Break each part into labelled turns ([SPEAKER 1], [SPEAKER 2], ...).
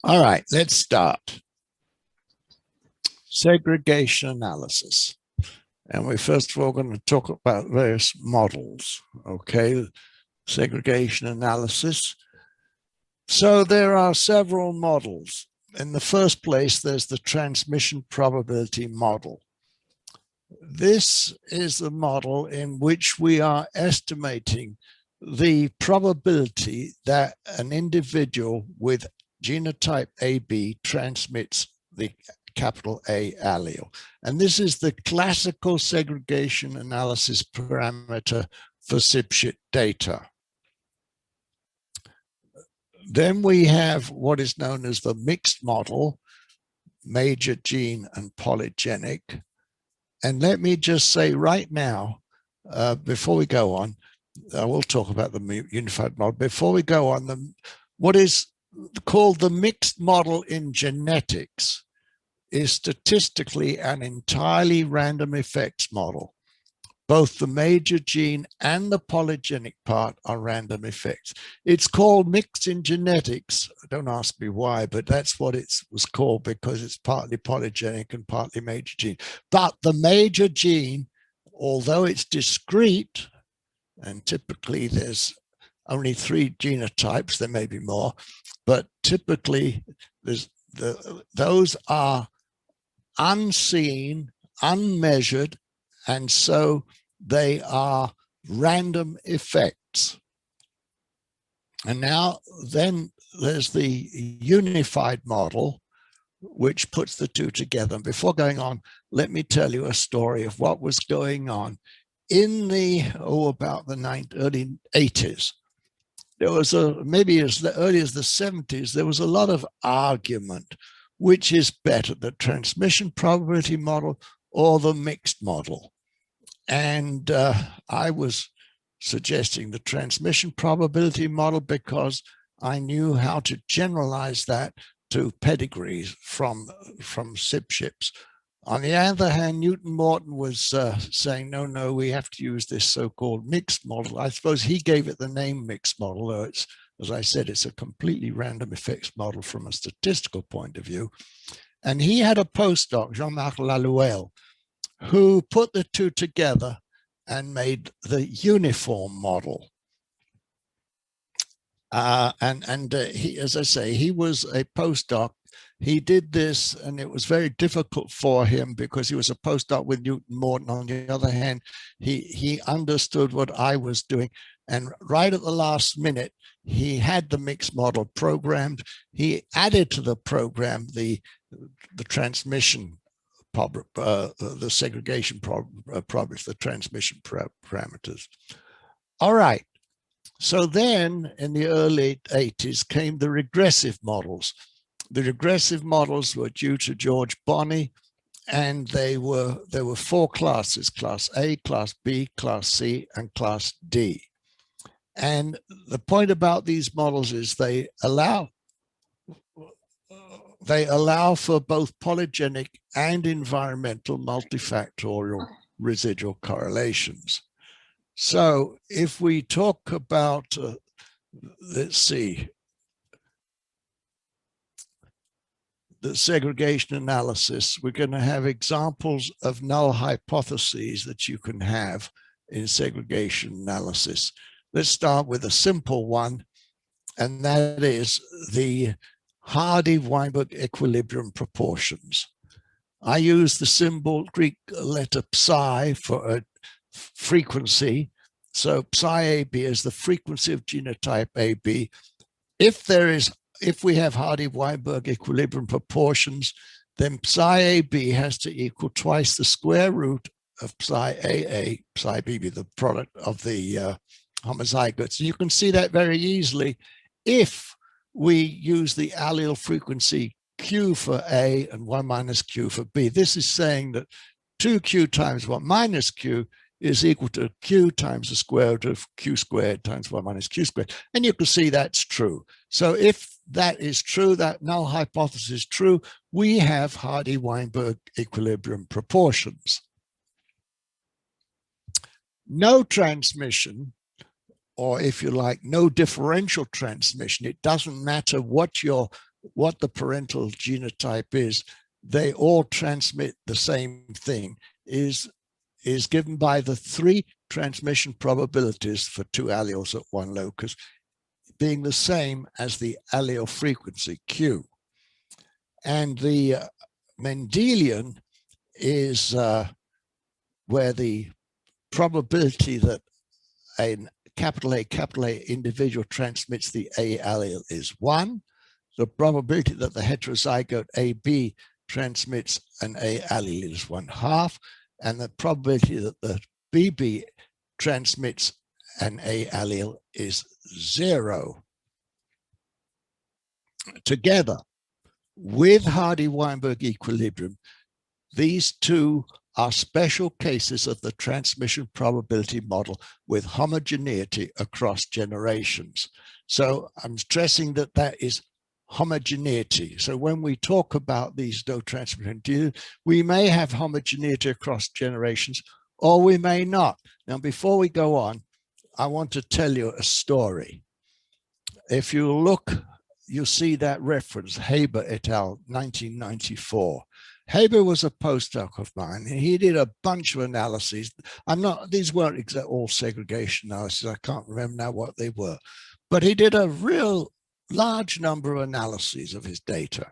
[SPEAKER 1] All right, let's start. Segregation analysis. And we're first of all going to talk about various models, okay? Segregation analysis. So there are several models. In the first place, there's the transmission probability model. This is the model in which we are estimating the probability that an individual with genotype AB transmits the capital A allele. And this is the classical segregation analysis parameter for SIPSHIT data. Then we have what is known as the mixed model, major gene and polygenic. And let me just say right now, before we go on, I will talk about the unified model. Before we go on, what is called the mixed model in genetics is statistically an entirely random effects model. Both the major gene and the polygenic part are random effects. It's called mixed in genetics. Don't ask me why, but that's what it was called because it's partly polygenic and partly major gene. But the major gene, although it's discrete, and typically there's only 3 genotypes, there may be more, but typically those are unseen, unmeasured, and so they are random effects. And now then there's the unified model, which puts the two together. And before going on, let me tell you a story of what was going on in the, about the early 80s. There was maybe as early as the 70s, there was a lot of argument, which is better, the transmission probability model or the mixed model. And I was suggesting the transmission probability model because I knew how to generalize that to pedigrees from SIPSHIPs. On the other hand, Newton Morton was saying, no, we have to use this so-called mixed model. I suppose he gave it the name mixed model, though it's, as I said, it's a completely random effects model from a statistical point of view. And he had a postdoc, Jean-Marc Lalouelle, who put the two together and made the uniform model. He, as I say, he was a postdoc. He did this, and it was very difficult for him because he was a postdoc with Newton Morton. On the other hand, he understood what I was doing. And right at the last minute, he had the mixed model programmed. He added to the program the transmission the segregation problems, the transmission parameters. All right. So then in the early 80s came the regressive models. The regressive models were due to George Bonney, and there were 4 classes: class A, class B, class C, and class D. And the point about these models is they allow for both polygenic and environmental multifactorial residual correlations. So if we talk about, let's see, the segregation analysis, we're going to have examples of null hypotheses that you can have in segregation analysis. Let's start with a simple one, and that is the Hardy-Weinberg equilibrium proportions. I use the symbol Greek letter psi for a frequency. So psi AB is the frequency of genotype AB. If we have Hardy-Weinberg equilibrium proportions, then psi AB has to equal twice the square root of psi AA, psi BB, the product of the homozygotes. And you can see that very easily if we use the allele frequency Q for A and 1 minus Q for B. This is saying that 2Q times 1 minus Q is equal to Q times the square root of Q squared times 1 minus Q squared. And you can see that's true. So if that is true, that null hypothesis is true, we have Hardy-Weinberg equilibrium proportions. No transmission, or if you like, no differential transmission. It doesn't matter what your what the parental genotype is, they all transmit the same thing, is given by the 3 transmission probabilities for 2 alleles at one locus being the same as the allele frequency Q. And the Mendelian is where the probability that a capital A individual transmits the A allele is 1. The probability that the heterozygote AB transmits an A allele is 1/2, and the probability that the BB transmits an A allele is 0. Together with Hardy-Weinberg equilibrium, these two are special cases of the transmission probability model with homogeneity across generations. So I'm stressing that that is homogeneity. So when we talk about these no transmission, we may have homogeneity across generations, or we may not. Now, before we go on, I want to tell you a story. If you look, you see that reference, Haber et al., 1994. Haber was a postdoc of mine. He did a bunch of analyses. These weren't all segregation analysis. I can't remember now what they were, but he did a real large number of analyses of his data.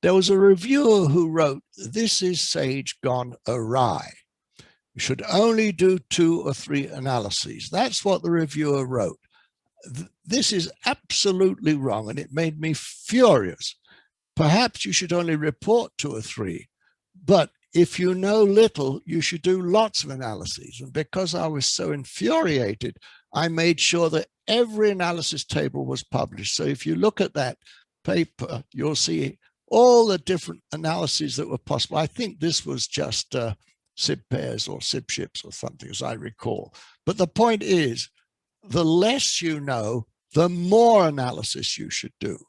[SPEAKER 1] There was a reviewer who wrote, "This is S.A.G.E gone awry. You should only do 2 or 3 analyses." That's what the reviewer wrote. This is absolutely wrong, and it made me furious. Perhaps you should only report 2 or 3, but if you know little, you should do lots of analyses. And because I was so infuriated, I made sure that every analysis table was published. So if you look at that paper, you'll see all the different analyses that were possible. I think this was just SIB pairs or SIB ships or something, as I recall. But the point is, the less you know, the more analysis you should do.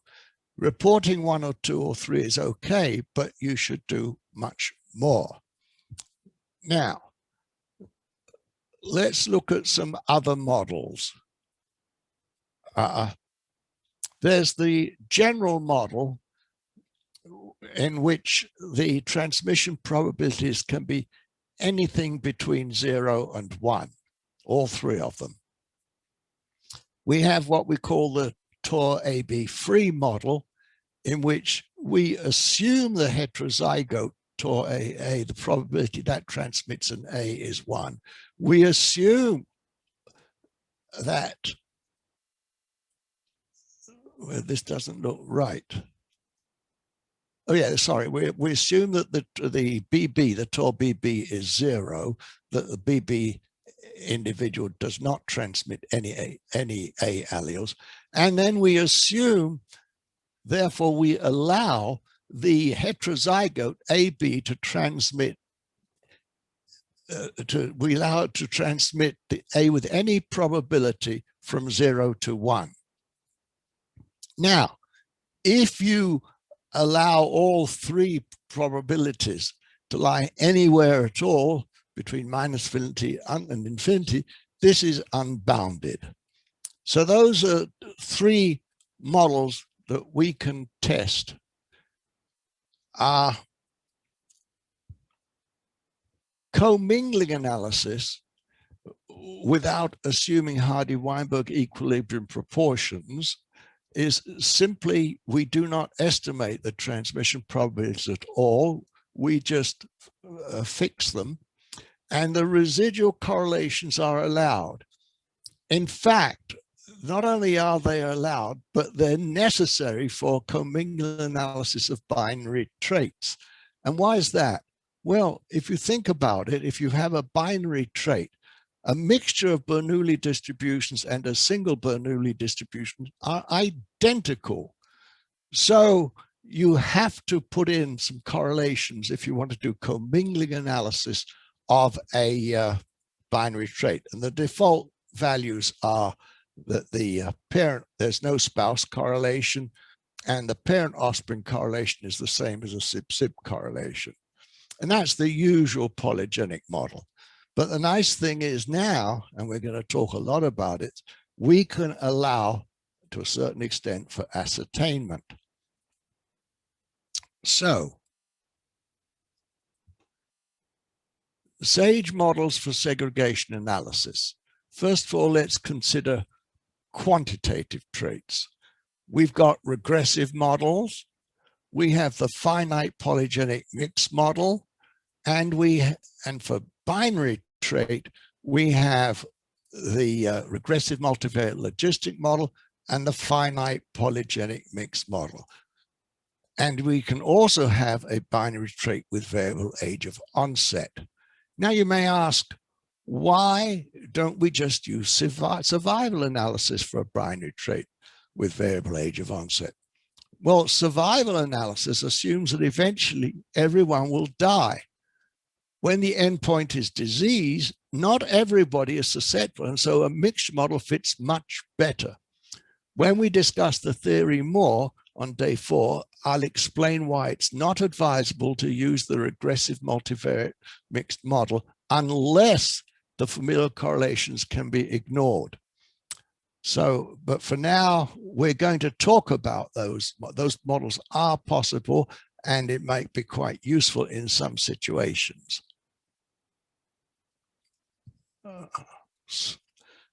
[SPEAKER 1] Reporting 1 or 2 or 3 is okay, but you should do much more. Now, let's look at some other models. There's the general model in which the transmission probabilities can be anything between 0 and 1, all 3 of them. We have what we call the TOR-AB free model, in which we assume the heterozygote TOR-AA, the probability that transmits an A is 1. We assume that, well, this doesn't look right. Oh yeah, sorry. We assume that the BB, the TOR-BB is 0, that the BB individual does not transmit any A alleles. And then we assume, therefore, we allow the heterozygote AB to transmit, we allow it to transmit the A with any probability from 0 to 1. Now, if you allow all 3 probabilities to lie anywhere at all between -infinity and infinity, this is unbounded. So those are 3 models that we can test. Commingling analysis without assuming Hardy-Weinberg equilibrium proportions is simply, we do not estimate the transmission probabilities at all. We just fix them, and the residual correlations are allowed. In fact, not only are they allowed, but they're necessary for commingling analysis of binary traits. And why is that? Well, if you think about it, if you have a binary trait, a mixture of Bernoulli distributions and a single Bernoulli distribution are identical. So you have to put in some correlations if you want to do commingling analysis of a binary trait. And the default values are that the parent, there's no spouse correlation, and the parent offspring correlation is the same as a SIB-SIB correlation. And that's the usual polygenic model. But the nice thing is now, and we're going to talk a lot about it, we can allow, to a certain extent, for ascertainment. So, S.A.G.E models for segregation analysis. First of all, let's consider quantitative traits. We've got regressive models. We have the finite polygenic mix model, and for binary trait, we have the regressive multivariate logistic model and the finite polygenic mix model. And we can also have a binary trait with variable age of onset. Now you may ask, why don't we just use survival analysis for a binary trait with variable age of onset? Well, survival analysis assumes that eventually everyone will die. When the endpoint is disease, not everybody is susceptible, and so a mixed model fits much better. When we discuss the theory more on day 4, I'll explain why it's not advisable to use the regressive multivariate mixed model unless the familial correlations can be ignored. So, but for now, we're going to talk about those. Those models are possible, and it might be quite useful in some situations.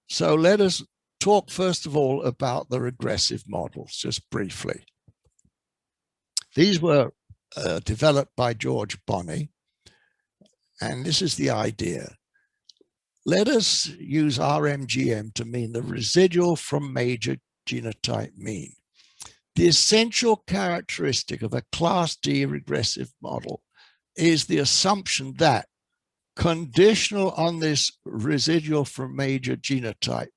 [SPEAKER 1] So let us talk first of all about the regressive models, just briefly. These were developed by George Bonney, and this is the idea. Let us use RMGM to mean the residual from major genotype mean. The essential characteristic of a class D regressive model is the assumption that, conditional on this residual from major genotype,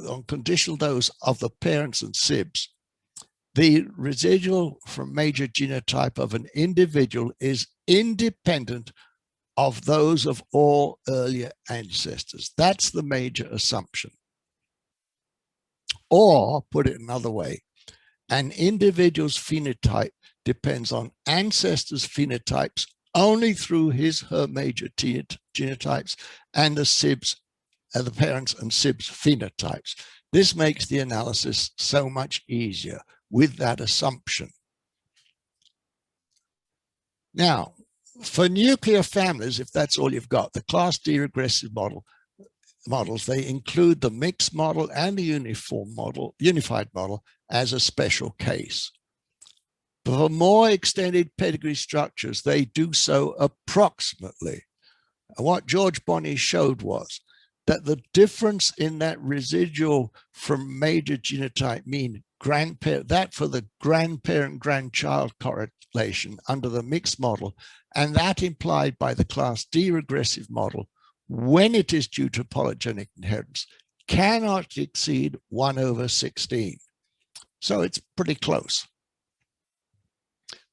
[SPEAKER 1] on conditional those of the parents and SIBs, the residual from major genotype of an individual is independent of those of all earlier ancestors. That's the major assumption. Or, put it another way, an individual's phenotype depends on ancestors' phenotypes only through her major genotypes and the SIBs, the parents and SIBs phenotypes. This makes the analysis so much easier with that assumption. Now, for nuclear families, if that's all you've got, the class D regressive models, they include the mixed model and the unified model as a special case. For more extended pedigree structures, they do so approximately. And what George Bonney showed was that the difference in that residual from major genotype mean grandparent, that for the grandparent-grandchild correlation under the mixed model, and that implied by the class D regressive model, when it is due to polygenic inheritance, cannot exceed 1/16. So it's pretty close.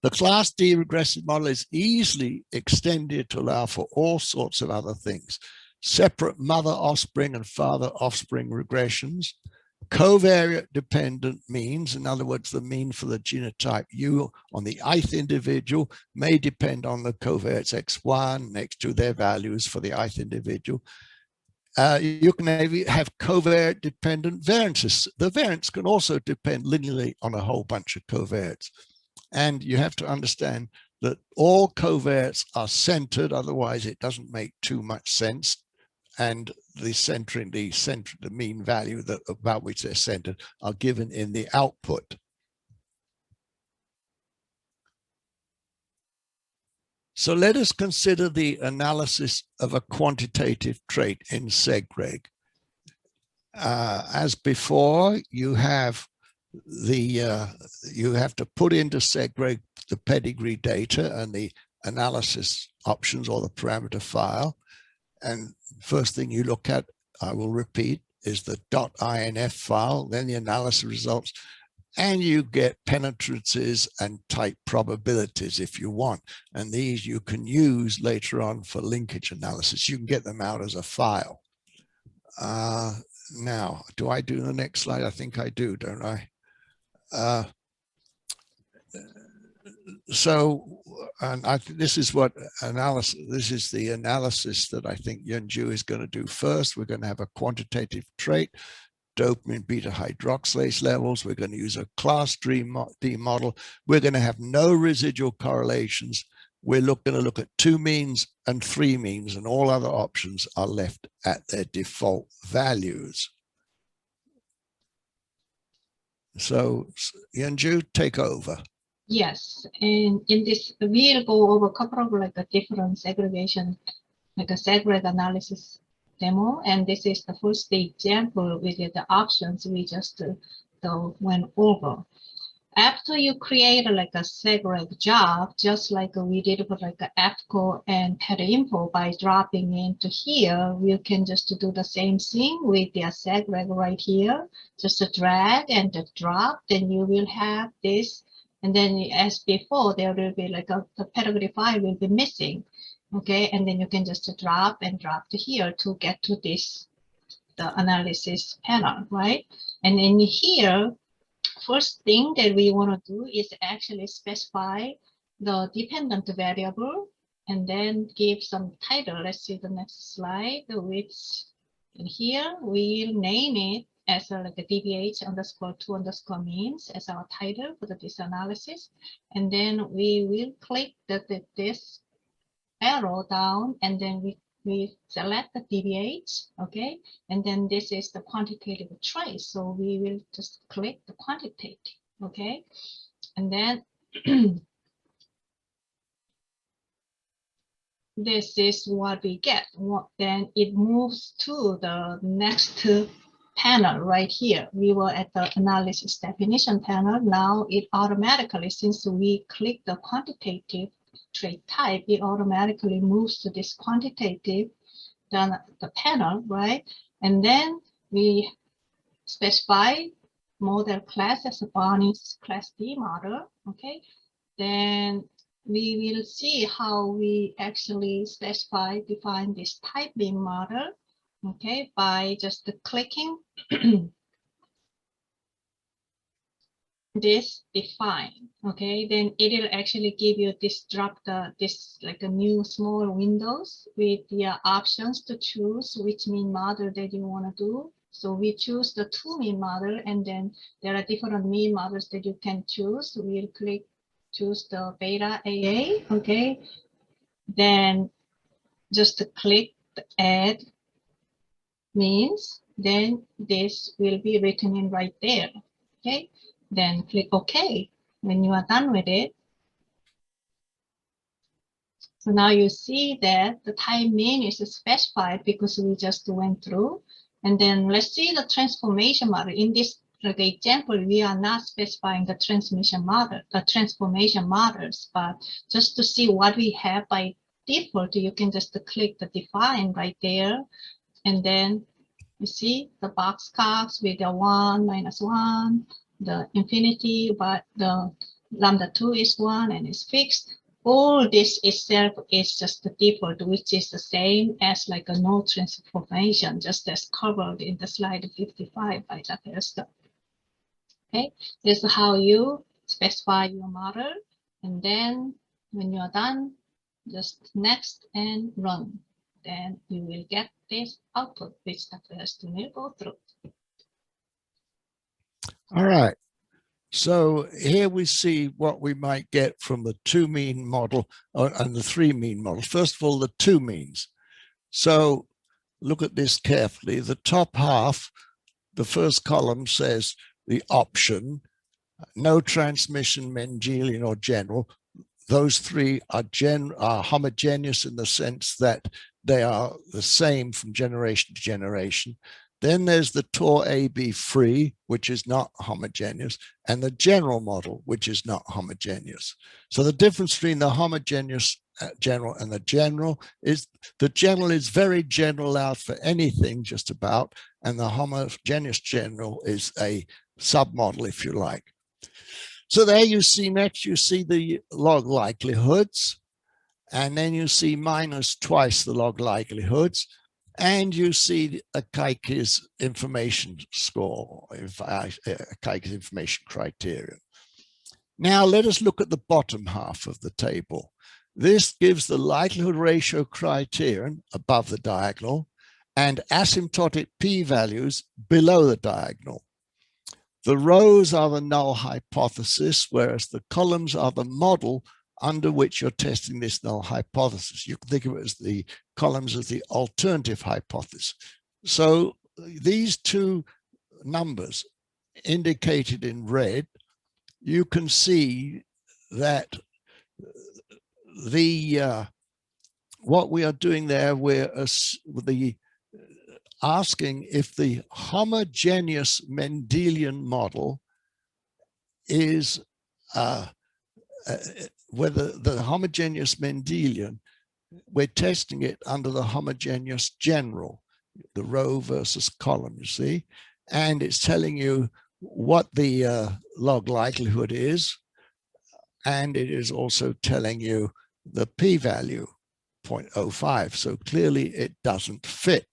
[SPEAKER 1] The class D regressive model is easily extended to allow for all sorts of other things. Separate mother offspring and father offspring regressions, covariate dependent means, in other words, the mean for the genotype U on the ith individual may depend on the covariates X1 next to their values for the ith individual. You can have covariate dependent variances. The variance can also depend linearly on a whole bunch of covariates. And you have to understand that all covariates are centered, otherwise it doesn't make too much sense. And the centering, the mean value about which they're centered are given in the output. So let us consider the analysis of a quantitative trait in SEGREG. As before, you have to put into SEGREG the pedigree data and the analysis options or the parameter file. And first thing you look at, I will repeat, is the .inf file, then the analysis results, and you get penetrances and type probabilities if you want. And these you can use later on for linkage analysis. You can get them out as a file. Now, do I do the next slide? I think I do, don't I? And this is what analysis, this is the analysis that I think Yunju is going to do first. We're going to have a quantitative trait, dopamine beta hydroxylase levels. We're going to use a class D model. We're going to have no residual correlations. We're going to look at 2 means and 3 means, and all other options are left at their default values. So, Yanju, take over.
[SPEAKER 2] Yes, and in this, we'll go over a couple of like a different segregation, like a SEGREG analysis demo, and this is the first example with the options we just went over. After you create like a SEGREG job, just like we did for like a FCO and pet info by dropping into here, we can just do the same thing with the SEGREG right here. Just a drag and a drop, then you will have this. And then as before, there will be like the pedigree file will be missing. Okay, and then you can just drop and drop to here to get to this, the analysis panel, right? And in here, first thing that we want to do is actually specify the dependent variable and then give some title. Let's see the next slide, which in here we'll name it as like a DBH underscore 2 underscore means as our title for this analysis. And then we will click this arrow down, and then we select the DBH, okay? And then this is the quantitative trace. So we will just click the quantitative, okay? And then this is what we get. Then it moves to the next panel right here. We were at the analysis definition panel. Now it automatically, since we click the quantitative trait type, it automatically moves to this quantitative, the panel, right? And then we specify model class as a Barney's class D model, okay? Then we will see how we actually define this type beam model, okay, by just clicking this define, okay? Then it will actually give you this this like a new small windows with the options to choose which mean model that you want to do. So we choose the 2 mean model, and then there are different mean models that you can choose. We'll choose the beta AA, okay? Then just click the add means, then this will be written in right there, okay? Then click OK when you are done with it. So now you see that the type mean is specified because we just went through. And then let's see the transformation model. In this example, we are not specifying the transformation models, but just to see what we have by default, you can just click the define right there. And then you see the box cogs with the 1, -1, the infinity, but the lambda 2 is 1 and is fixed. All this itself is just the default, which is the same as like a no transformation, just as covered in the slide 55 by Dr. Esther. Okay, this is how you specify your model. And then when you're done, just next and run. Then you will get this output, which Dr. Esther will go through.
[SPEAKER 1] All right. So here we see what we might get from the 2 mean model and the 3 mean model. First of all, the 2 means. So look at this carefully. The top half, the first column says the option, no transmission, Mendelian or general. Those 3 are homogeneous in the sense that they are the same from generation to generation. Then there's the TOR-AB free, which is not homogeneous, and the general model, which is not homogeneous. So the difference between the homogeneous general and the general is the general is very general out for anything just about, and the homogeneous general is a submodel, if you like. So there you see next, you see the log likelihoods, and then you see minus twice the log likelihoods. And you see a Kaike's information score, Kaike's information criterion. Now let us look at the bottom half of the table. This gives the likelihood ratio criterion above the diagonal and asymptotic p-values below the diagonal. The rows are the null hypothesis, whereas the columns are the model under which you're testing this null hypothesis. You can think of it as the columns as the alternative hypothesis. So these two numbers indicated in red, you can see that the what we are doing there, we're asking if the homogeneous Mendelian model is whether the homogeneous Mendelian, we're testing it under the homogeneous general, the row versus column, you see, and it's telling you what the log likelihood is, and it is also telling you the p-value, 0.05. So clearly it doesn't fit.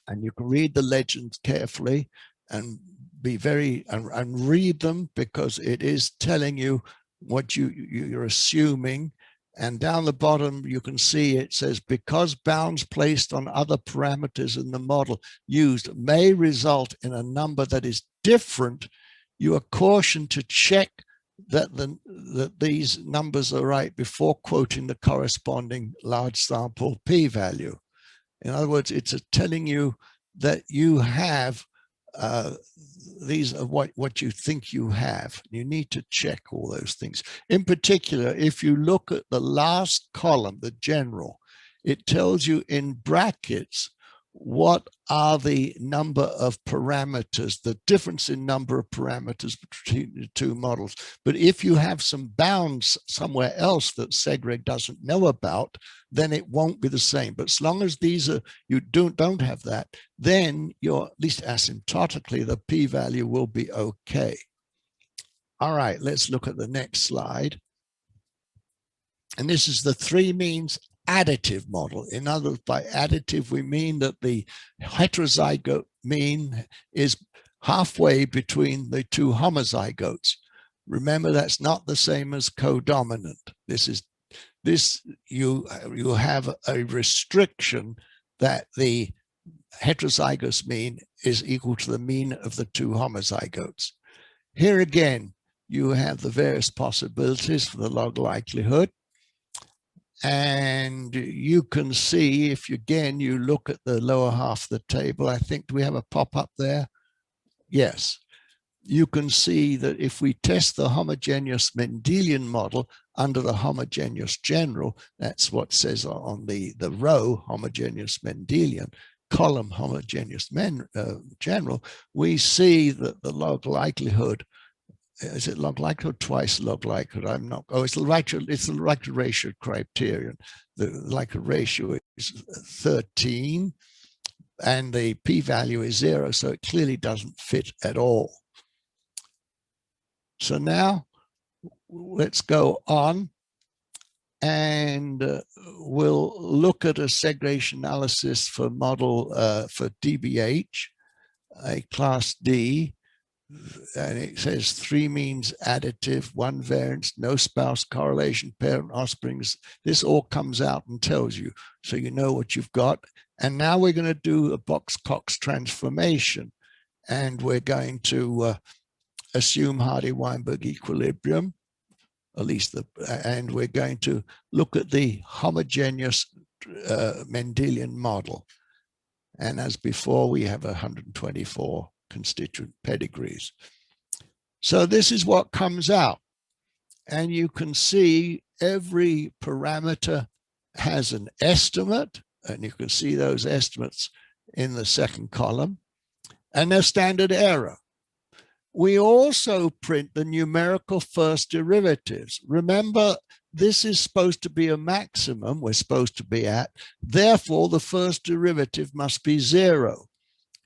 [SPEAKER 1] And you can read the legends carefully and be very and read them, because it is telling you what you're assuming. And down the bottom you can see it says, because bounds placed on other parameters in the model used may result in a number that is different, you are cautioned to check that these numbers are right before quoting the corresponding large sample p-value. In other words, it's telling you that you have these are what you think you have. You need to check all those things. In particular, if you look at the last column, the general, it tells you in brackets what are the number of parameters, the difference in number of parameters between the two models. But if you have some bounds somewhere else that SEGREG doesn't know about, then it won't be the same. But as long as these are, you don't have that, then you're, at least asymptotically, the p-value will be okay. All right, let's look at the next slide. And this is the three means additive model. In other words, by additive, we mean that the heterozygote mean is halfway between the two homozygotes. Remember, that's not the same as codominant. You have a restriction that the heterozygous mean is equal to the mean of the two homozygotes. Here again, you have the various possibilities for the log likelihood. And you can see, if you, again, you look at the lower half of the table, I think, do we have a pop-up there? Yes. You can see that if we test the homogeneous Mendelian model under the homogeneous general, that's what says on the row, homogeneous Mendelian, column homogeneous general, we see that the log likelihood, is it log likelihood, twice log likelihood? I'm not, oh, it's the likelihood ratio criterion. The likelihood ratio is 13 and the p-value is 0, so it clearly doesn't fit at all. So now let's go on and we'll look at a segregation analysis for model for DBH, a class D, and it says three means additive, one variance, no spouse correlation, parent offsprings. This all comes out and tells you, so you know what you've got. And now we're going to do a Box-Cox transformation, and we're going to assume Hardy-Weinberg equilibrium, at least and we're going to look at the homogeneous Mendelian model. And as before, we have 124 constituent pedigrees. So this is what comes out. And you can see every parameter has an estimate, and you can see those estimates in the second column, and their standard error. We also print the numerical first derivatives. Remember, this is supposed to be a maximum we're supposed to be at. Therefore, the first derivative must be 0.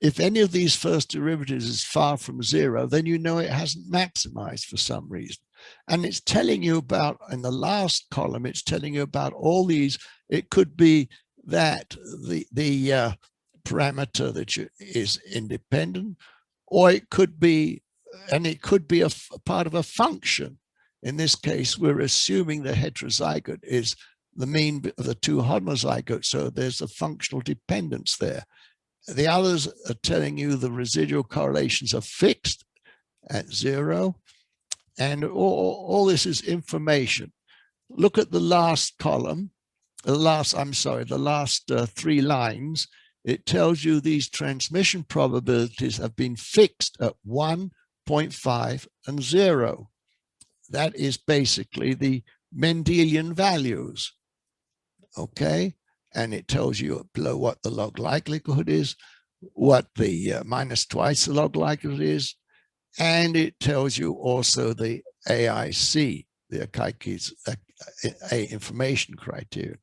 [SPEAKER 1] If any of these first derivatives is far from 0, then you know it hasn't maximized for some reason. And it's telling you about, in the last column, it's telling you about all these. It could be that the parameter that is independent, or it could be, and it could be a part of a function. In this case, we're assuming the heterozygote is the mean of the two homozygotes. So there's a functional dependence there. The others are telling you the residual correlations are fixed at 0. And all this is information. Look at the last column, the last 3 lines. It tells you these transmission probabilities have been fixed at 1, 0.5, and 0. That is basically the Mendelian values, okay? And it tells you below what the log likelihood is, what the minus twice the log likelihood is, and it tells you also the AIC, the Akaiki's information criteria.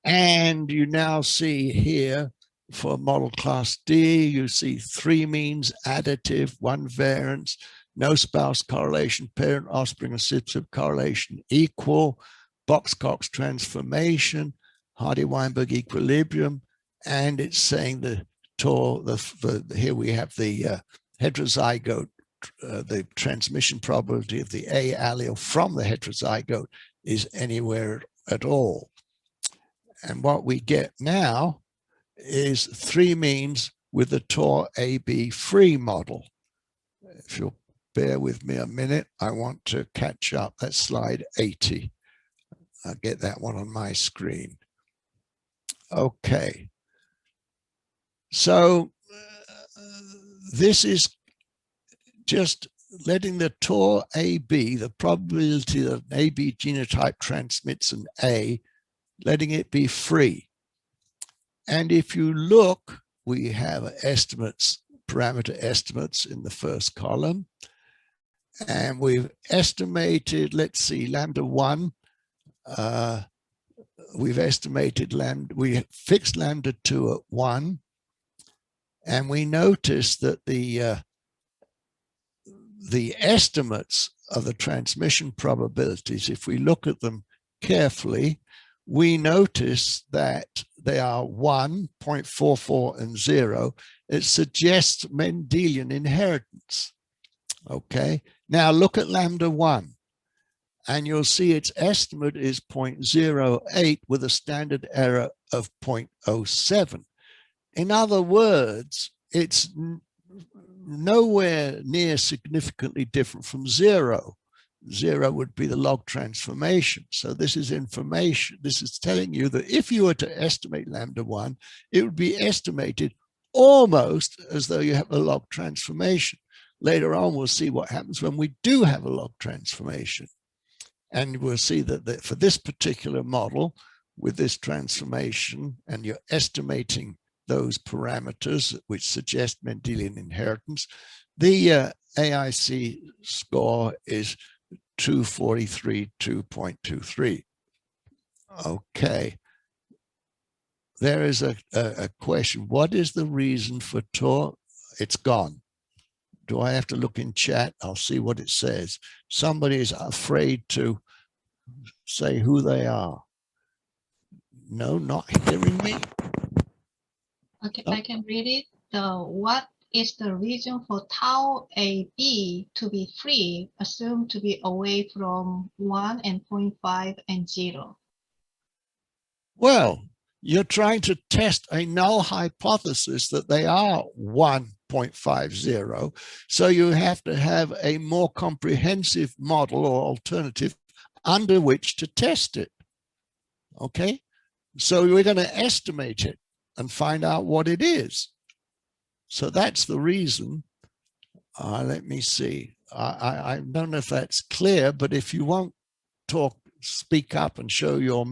[SPEAKER 1] And you now see here for model class D, you see 3 means, additive, 1 variance, no spouse correlation, parent, offspring, and subset correlation equal, Box-Cox transformation, Hardy-Weinberg equilibrium, and it's saying the here we have the heterozygote, the transmission probability of the A allele from the heterozygote is anywhere at all. And what we get now is 3 means with the TOR AB free model. If you'll bear with me a minute, I want to catch up. That's slide 80. I'll get that one on my screen. Okay. So this is just letting the TOR AB, the probability that an AB genotype transmits an A, letting it be free. And if you look, we have estimates, parameter estimates in the first column. And we've estimated, let's see, lambda 1. We've estimated lambda, we fixed lambda 2 at 1. And we notice that the estimates of the transmission probabilities, if we look at them carefully, we notice that they are 1, 0.44, and 0. It suggests Mendelian inheritance. Okay, now look at lambda 1, and you'll see its estimate is 0.08 with a standard error of 0.07. In other words, it's nowhere near significantly different from 0. 0 would be the log transformation. So this is information. This is telling you that if you were to estimate lambda 1, it would be estimated almost as though you have a log transformation. Later on, we'll see what happens when we do have a log transformation. And we'll see that for this particular model, with this transformation, and you're estimating those parameters which suggest Mendelian inheritance, the AIC score is 243, 2.23. Okay. There is a question. What is the reason for TOR? It's gone. Do I have to look in chat? I'll see what it says. Somebody is afraid to say who they are. No, not hearing me.
[SPEAKER 2] Okay, I can read it. What is the reason for tau AB to be free, assumed to be away from 1 and 0.5 and 0?
[SPEAKER 1] Well, you're trying to test a null hypothesis that they are 1.50. So you have to have a more comprehensive model or alternative under which to test it. Okay, so we're going to estimate it and find out what it is. So that's the reason. Let me see. I don't know if that's clear, but if you won't speak up and show your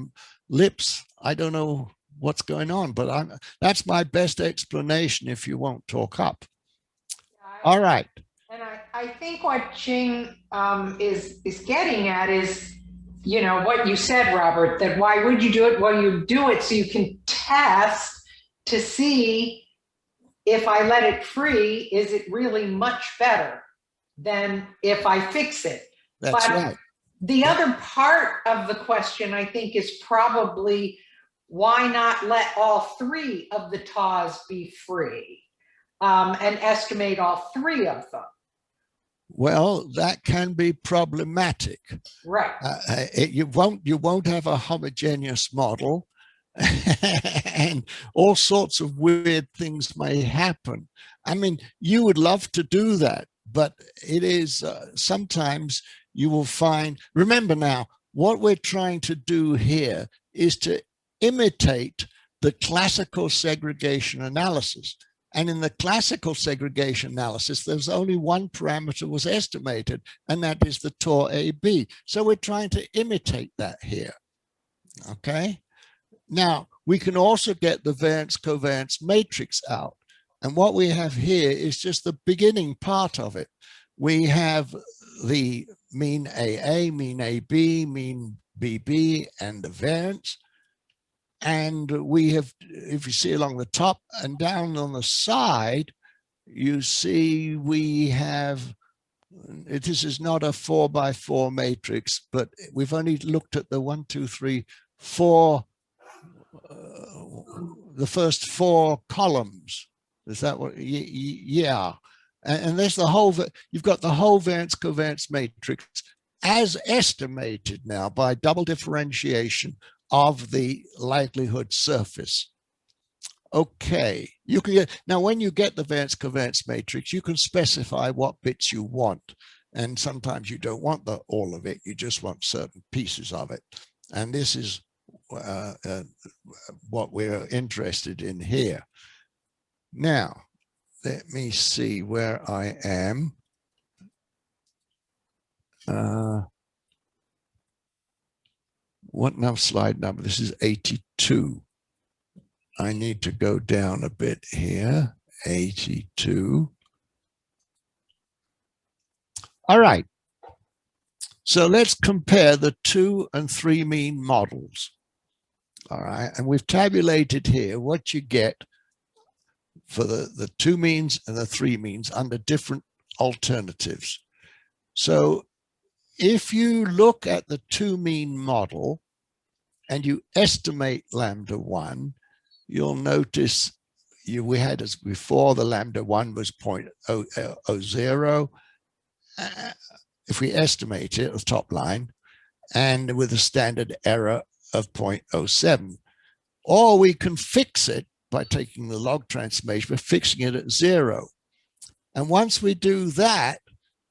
[SPEAKER 1] lips, I don't know what's going on, but that's my best explanation if you won't talk up. All right.
[SPEAKER 3] And I think what Ching is getting at is, you know, what you said, Robert, that why would you do it? Well, you do it so you can test to see if I let it free, is it really much better than if I fix it?
[SPEAKER 1] That's right.
[SPEAKER 3] The other part of the question, I think, is probably why not let all 3 of the TAWs be free and estimate all 3 of them?
[SPEAKER 1] Well, that can be problematic.
[SPEAKER 3] Right.
[SPEAKER 1] You won't have a homogeneous model, and all sorts of weird things may happen. I mean, you would love to do that, but it is sometimes you will find. Remember now, what we're trying to do here is to imitate the classical segregation analysis. And in the classical segregation analysis, there's only one parameter was estimated, and that is the TOR AB. So we're trying to imitate that here, okay? Now, we can also get the variance-covariance matrix out. And what we have here is just the beginning part of it. We have the mean AA, mean AB, mean BB, and the variance. And we have, if you see along the top and down on the side, you see we have, this is not a 4x4 matrix, but we've only looked at the 1, 2, 3, 4, the first 4 columns. Is that what? Yeah. And there's the whole, you've got the whole variance-covariance matrix as estimated now by double differentiation of the likelihood surface. Okay, you can get, now when you get the variance-covariance matrix, you can specify what bits you want. And sometimes you don't want all of it, you just want certain pieces of it. And this is what we're interested in here. Now, let me see where I am. What now slide number? This is 82. I need to go down a bit here. 82. All right. So let's compare the 2 and 3 mean models. All right. And we've tabulated here what you get for the 2 means and the 3 means under different alternatives. So if you look at the 2 mean model and you estimate lambda 1, you'll notice we had as before, the lambda 1 was 0.00. If we estimate it, the top line, and with a standard error of 0.07. Or we can fix it by taking the log transformation, but fixing it at 0. And once we do that,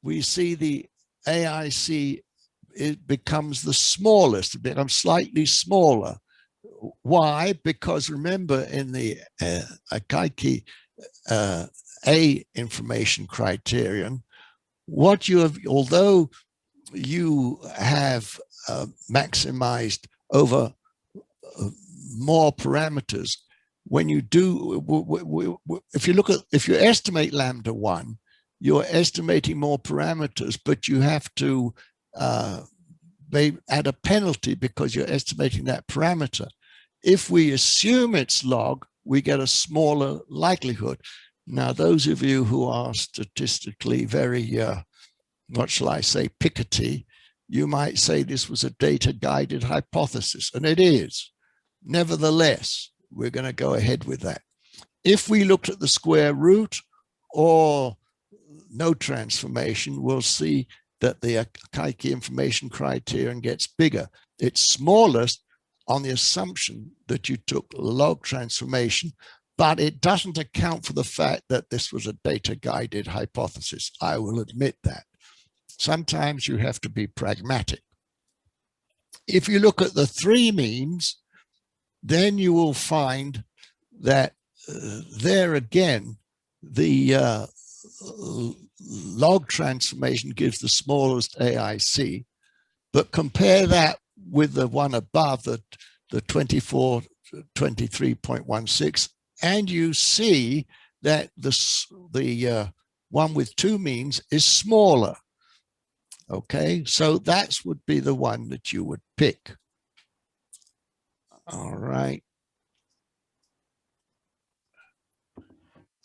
[SPEAKER 1] we see the AIC, it becomes the smallest, it becomes slightly smaller. Why? Because remember in the S.A.G.E A information criterion, what you have, although you have maximized over more parameters, when you do, if you estimate lambda 1, you're estimating more parameters, but you have to add a penalty because you're estimating that parameter. If we assume it's log, we get a smaller likelihood. Now, those of you who are statistically very, what shall I say, pickety, you might say this was a data-guided hypothesis, and it is. Nevertheless, we're going to go ahead with that. If we looked at the square root or no transformation, we'll see that the S.A.G.E information criterion gets bigger. It's smallest on the assumption that you took log transformation, but it doesn't account for the fact that this was a data-guided hypothesis. I will admit that. Sometimes you have to be pragmatic. If you look at the 3 means, then you will find that there again, the log transformation gives the smallest AIC, but compare that with the one above, the 23.16, and you see that the one with 2 means is smaller. Okay, so that would be the one that you would pick. All right.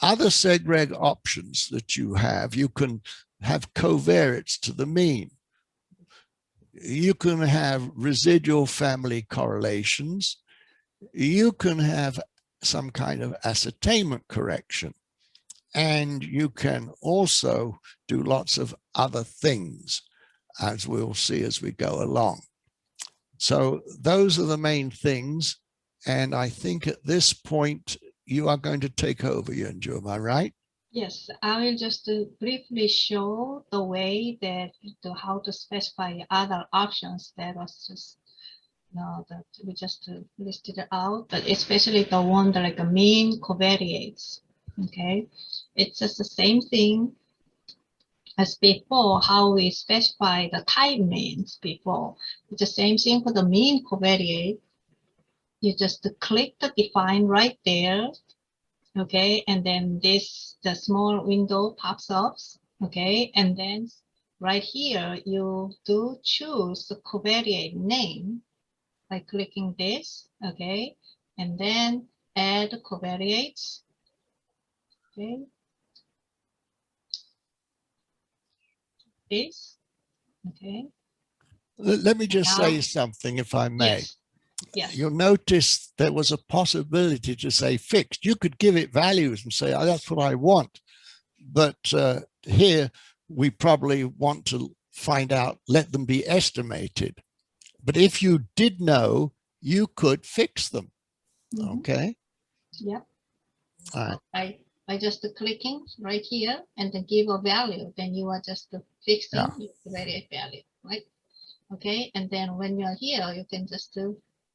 [SPEAKER 1] Other SEGREG options that you can have covariates to the mean. You can have residual family correlations. You can have some kind of ascertainment correction. and you can also do lots of other things, as we'll see as we go along. So those are the main things. And I think at this point, you are going to take over, Yunju, am I right?
[SPEAKER 2] Yes, I will just briefly show the way that how to specify other options that was just that we just listed out, but especially the one that like a mean covariates. Okay, it's just the same thing as before, how we specify the type means before. It's the same thing for the mean covariate. You just click the define right there. Okay, and then the small window pops up. Okay, and then right here you do choose the covariate name by clicking this. Okay, and then add covariates. Okay, this. Okay.
[SPEAKER 1] Let me just
[SPEAKER 2] Now,
[SPEAKER 1] say something, if I may.
[SPEAKER 2] yes. Yes.
[SPEAKER 1] You'll notice there was a possibility to say fixed. You could give it values and say, oh, that's what I want. But here we probably want to find out, let them be estimated. But if you did know, you could fix them. Okay.
[SPEAKER 2] Yep.
[SPEAKER 1] All right.
[SPEAKER 2] By just clicking right here and then give a value, then you are just fixing your covariate value, right? Okay, and then when you're here, you can just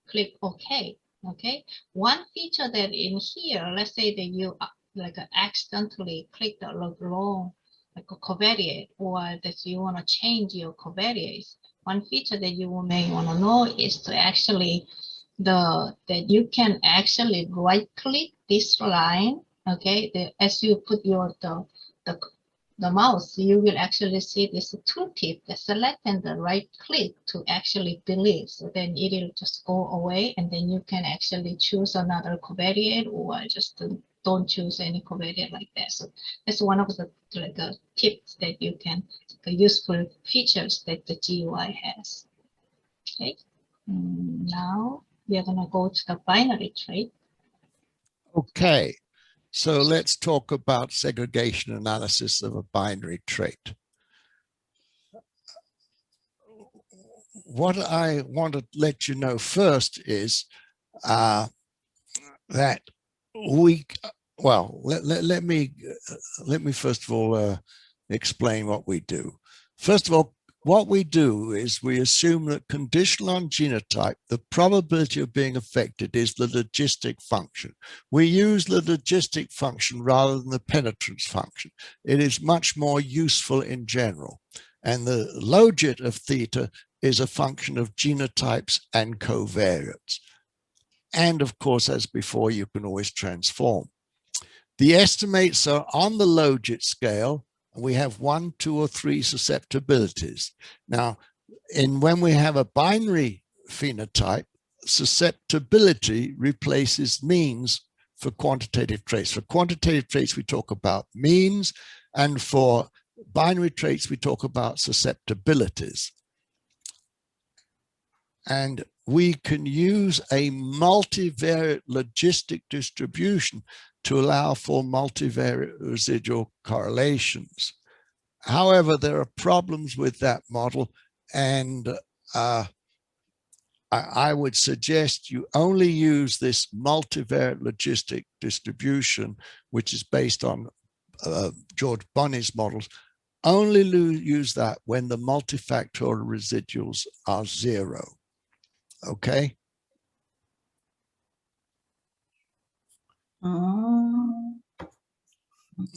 [SPEAKER 2] click OK. Okay, one feature that in here, let's say that you like accidentally click the wrong like a covariate, or that you want to change your covariates. One feature that you may want to know is to actually that you can actually right click this line. Okay, as you put your the mouse, you will actually see this tooltip, the select and the right click to actually delete. So then it will just go away, and then you can actually choose another covariate, or just don't choose any covariate like that. So that's one of the tips that you can, the useful features that the GUI has. Okay, now we are gonna go to the binary trait.
[SPEAKER 1] Okay. So let's talk about segregation analysis of a binary trait. What I want to let you know first is that let me first of all explain what we do. First of all, what we do is we assume that conditional on genotype, the probability of being affected is the logistic function. We use the logistic function rather than the penetrance function. It is much more useful in general. And the logit of theta is a function of genotypes and covariates. And of course, as before, you can always transform. The estimates are on the logit scale. We have 1, 2, or 3 susceptibilities. Now, when we have a binary phenotype, susceptibility replaces means for quantitative traits. For quantitative traits, we talk about means, and for binary traits, we talk about susceptibilities. And we can use a multivariate logistic distribution to allow for multivariate residual correlations. However, there are problems with that model, and I would suggest you only use this multivariate logistic distribution, which is based on George Bonney's models. Only use that when the multifactorial residuals are 0. Okay?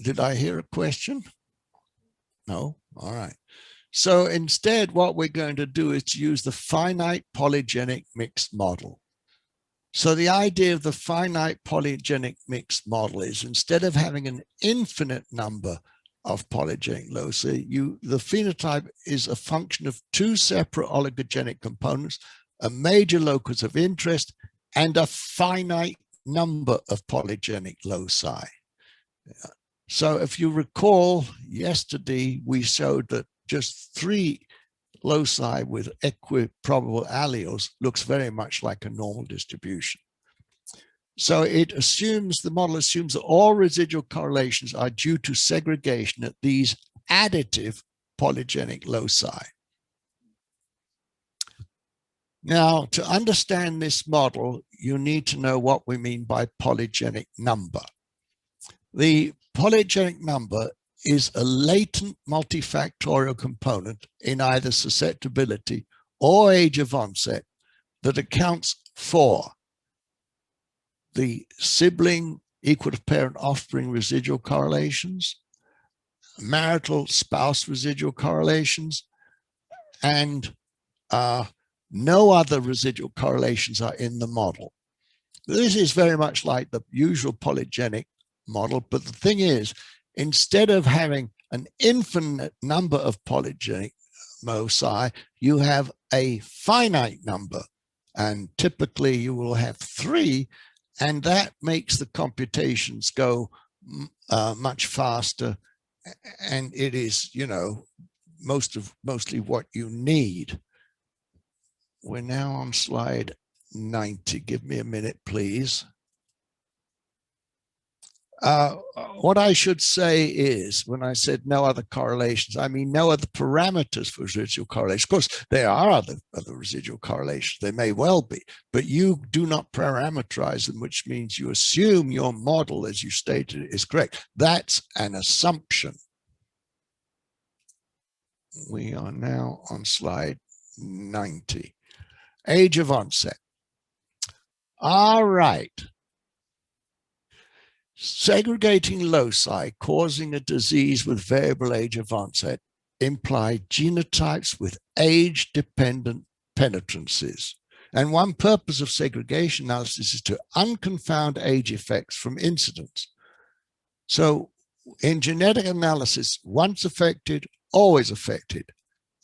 [SPEAKER 1] Did I hear a question? No? All right. So instead, what we're going to do is use the finite polygenic mixed model. So the idea of the finite polygenic mixed model is, instead of having an infinite number of polygenic loci, the phenotype is a function of 2 separate oligogenic components, a major locus of interest, and a finite number of polygenic loci. So if you recall, yesterday we showed that just 3 loci with equiprobable alleles looks very much like a normal distribution. So it assumes, the model assumes that all residual correlations are due to segregation at these additive polygenic loci. Now, to understand this model, you need to know what we mean by polygenic number. The polygenic number is a latent multifactorial component in either susceptibility or age of onset that accounts for the sibling equal to parent offspring residual correlations, marital spouse residual correlations, and no other residual correlations are in the model. This is very much like the usual polygenic model, but the thing is, instead of having an infinite number of polygenic loci, you have a finite number, and typically you will have 3, and that makes the computations go much faster, and it is, you know, mostly what you need. We're now on slide 90. Give me a minute, please. What I should say is, when I said no other correlations, I mean no other parameters for residual correlation. Of course, there are other residual correlations. They may well be, but you do not parameterize them, which means you assume your model, as you stated, is correct. That's an assumption. We are now on slide 90. Age of onset. All right. Segregating loci causing a disease with variable age of onset imply genotypes with age-dependent penetrances. And one purpose of segregation analysis is to unconfound age effects from incidence. So in genetic analysis, once affected, always affected,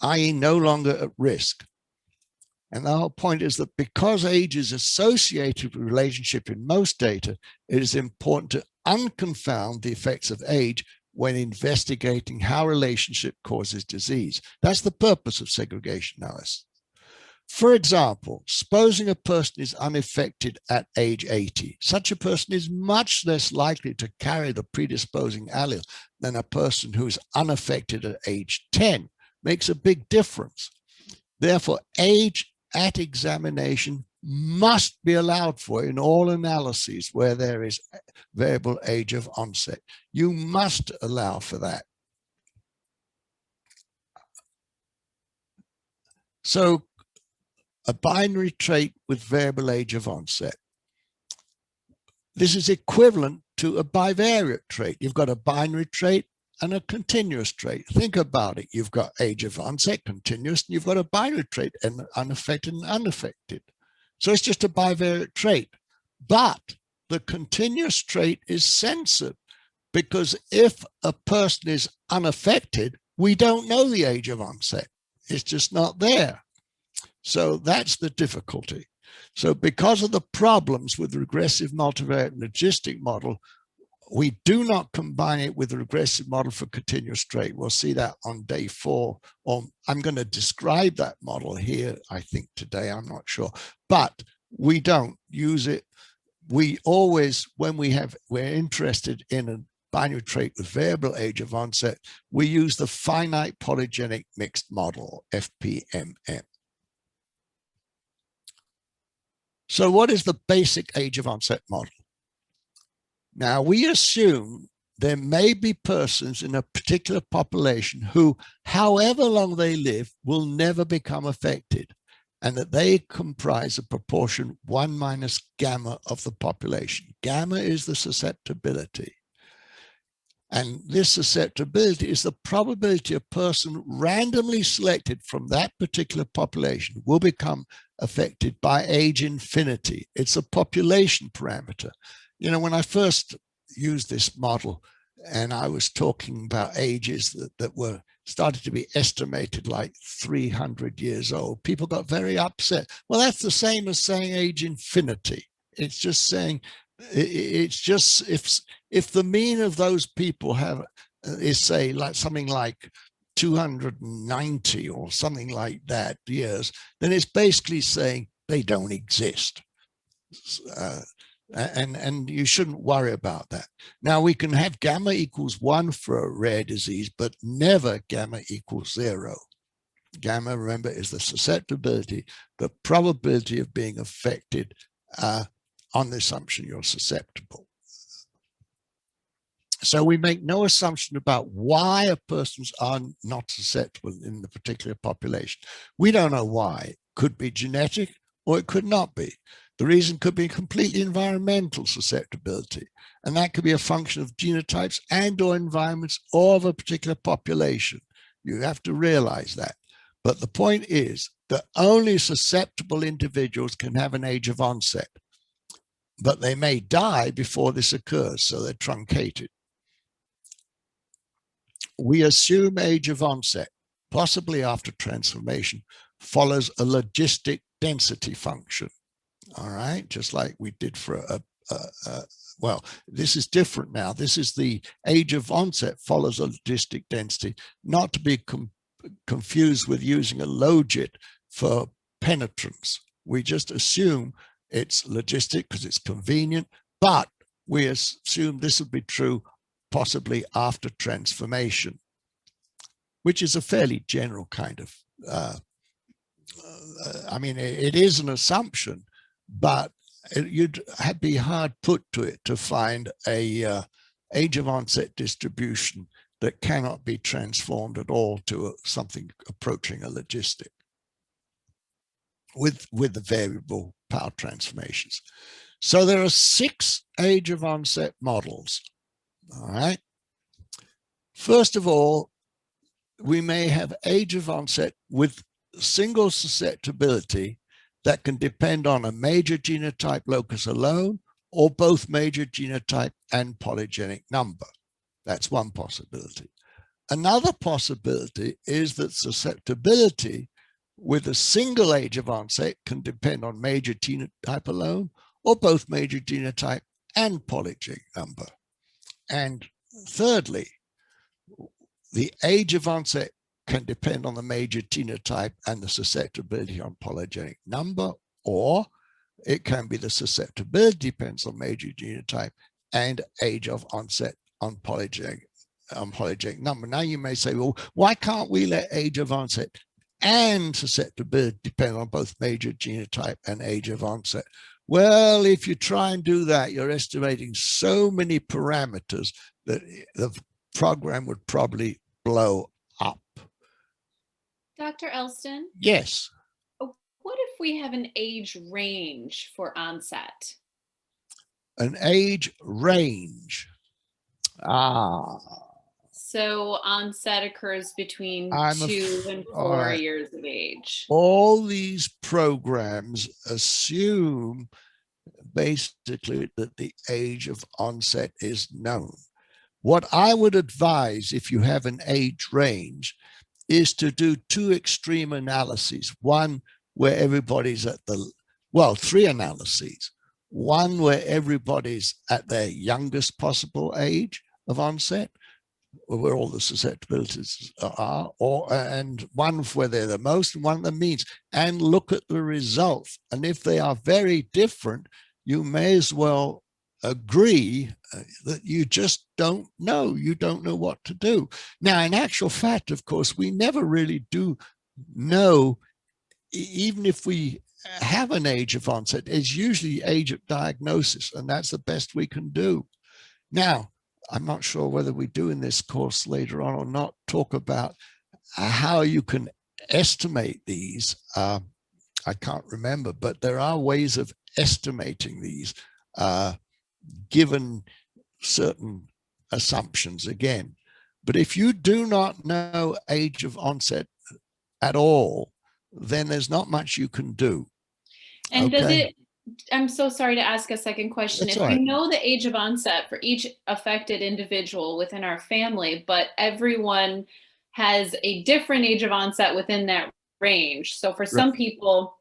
[SPEAKER 1] i.e. no longer at risk. And the whole point is that because age is associated with relationship in most data, it is important to unconfound the effects of age when investigating how relationship causes disease. That's the purpose of segregation analysis. For example, supposing a person is unaffected at age 80, such a person is much less likely to carry the predisposing allele than a person who is unaffected at age 10. Makes a big difference. Therefore, age at examination must be allowed for in all analyses where there is variable age of onset. You must allow for that. So a binary trait with variable age of onset. This is equivalent to a bivariate trait. You've got a binary trait and a continuous trait. Think about it. You've got age of onset, continuous, and you've got a binary trait, and unaffected and unaffected. So it's just a bivariate trait. But the continuous trait is censored, because if a person is unaffected, we don't know the age of onset. It's just not there. So that's the difficulty. So because of the problems with regressive multivariate logistic model, we do not combine it with a regressive model for continuous trait. We'll see that on day 4. Or I'm going to describe that model here, I think today, I'm not sure. But we don't use it. We always, when we're interested in a binary trait with variable age of onset, we use the finite polygenic mixed model, FPMM. So what is the basic age of onset model? Now, we assume there may be persons in a particular population who, however long they live, will never become affected, and that they comprise a proportion 1 minus gamma of the population. Gamma is the susceptibility. And this susceptibility is the probability a person randomly selected from that particular population will become affected by age infinity. It's a population parameter. You know, when I first used this model and I was talking about ages that were started to be estimated like 300 years old, people got very upset. Well, that's the same as saying age infinity. It's just saying, it's just if the mean of those people is say like something like 290 or something like that years, then it's basically saying they don't exist. And you shouldn't worry about that. Now, we can have gamma equals 1 for a rare disease, but never gamma equals 0. Gamma, remember, is the susceptibility, the probability of being affected on the assumption you're susceptible. So we make no assumption about why a person's are not susceptible in the particular population. We don't know why. It could be genetic or it could not be. The reason could be completely environmental susceptibility, and that could be a function of genotypes and or environments or of a particular population. You have to realize that. But the point is that only susceptible individuals can have an age of onset, but they may die before this occurs, so they're truncated. We assume age of onset, possibly after transformation, follows a logistic density function. All right, just like we did for well, this is different now. This is the age of onset follows a logistic density, not to be confused with using a logit for penetrance. We just assume it's logistic because it's convenient, but we assume this would be true possibly after transformation, which is a fairly general kind of, I mean, it is an assumption, but you'd be hard put to it to find a age of onset distribution that cannot be transformed at all to something approaching a logistic with the variable power transformations. So there are 6 age of onset models. All right. First of all, we may have age of onset with single susceptibility that can depend on a major genotype locus alone or both major genotype and polygenic number. That's one possibility. Another possibility is that susceptibility with a single age of onset can depend on major genotype alone or both major genotype and polygenic number. And thirdly, the age of onset can depend on the major genotype and the susceptibility on polygenic number, or it can be the susceptibility depends on major genotype and age of onset on polygenic number. Now you may say, well, why can't we let age of onset and susceptibility depend on both major genotype and age of onset? Well, if you try and do that, you're estimating so many parameters that the program would probably blow up.
[SPEAKER 4] Dr. Elston?
[SPEAKER 1] Yes.
[SPEAKER 4] What if we have an age range for onset?
[SPEAKER 1] An age range.
[SPEAKER 4] So onset occurs between 2 and 4 years of age.
[SPEAKER 1] All these programs assume basically that the age of onset is known. What I would advise if you have an age range is to do 2 extreme analyses. One where everybody's at the, well, 3 analyses. One where everybody's at their youngest possible age of onset, where all the susceptibilities are, and one where they're the most and one the means, and look at the results. And if they are very different, you may as well agree that you just don't know. You don't know what to do. Now, in actual fact, of course, we never really do know, even if we have an age of onset, it's usually age of diagnosis, and that's the best we can do. Now, I'm not sure whether we do in this course later on or not talk about how you can estimate these. I can't remember, but there are ways of estimating these given certain assumptions again. But if you do not know age of onset at all, then there's not much you can do.
[SPEAKER 4] And does it, I'm so sorry to ask a second question.
[SPEAKER 1] That's
[SPEAKER 4] if
[SPEAKER 1] all
[SPEAKER 4] we
[SPEAKER 1] right.
[SPEAKER 4] know the age of onset for each affected individual within our family, but everyone has a different age of onset within that range. So for some people,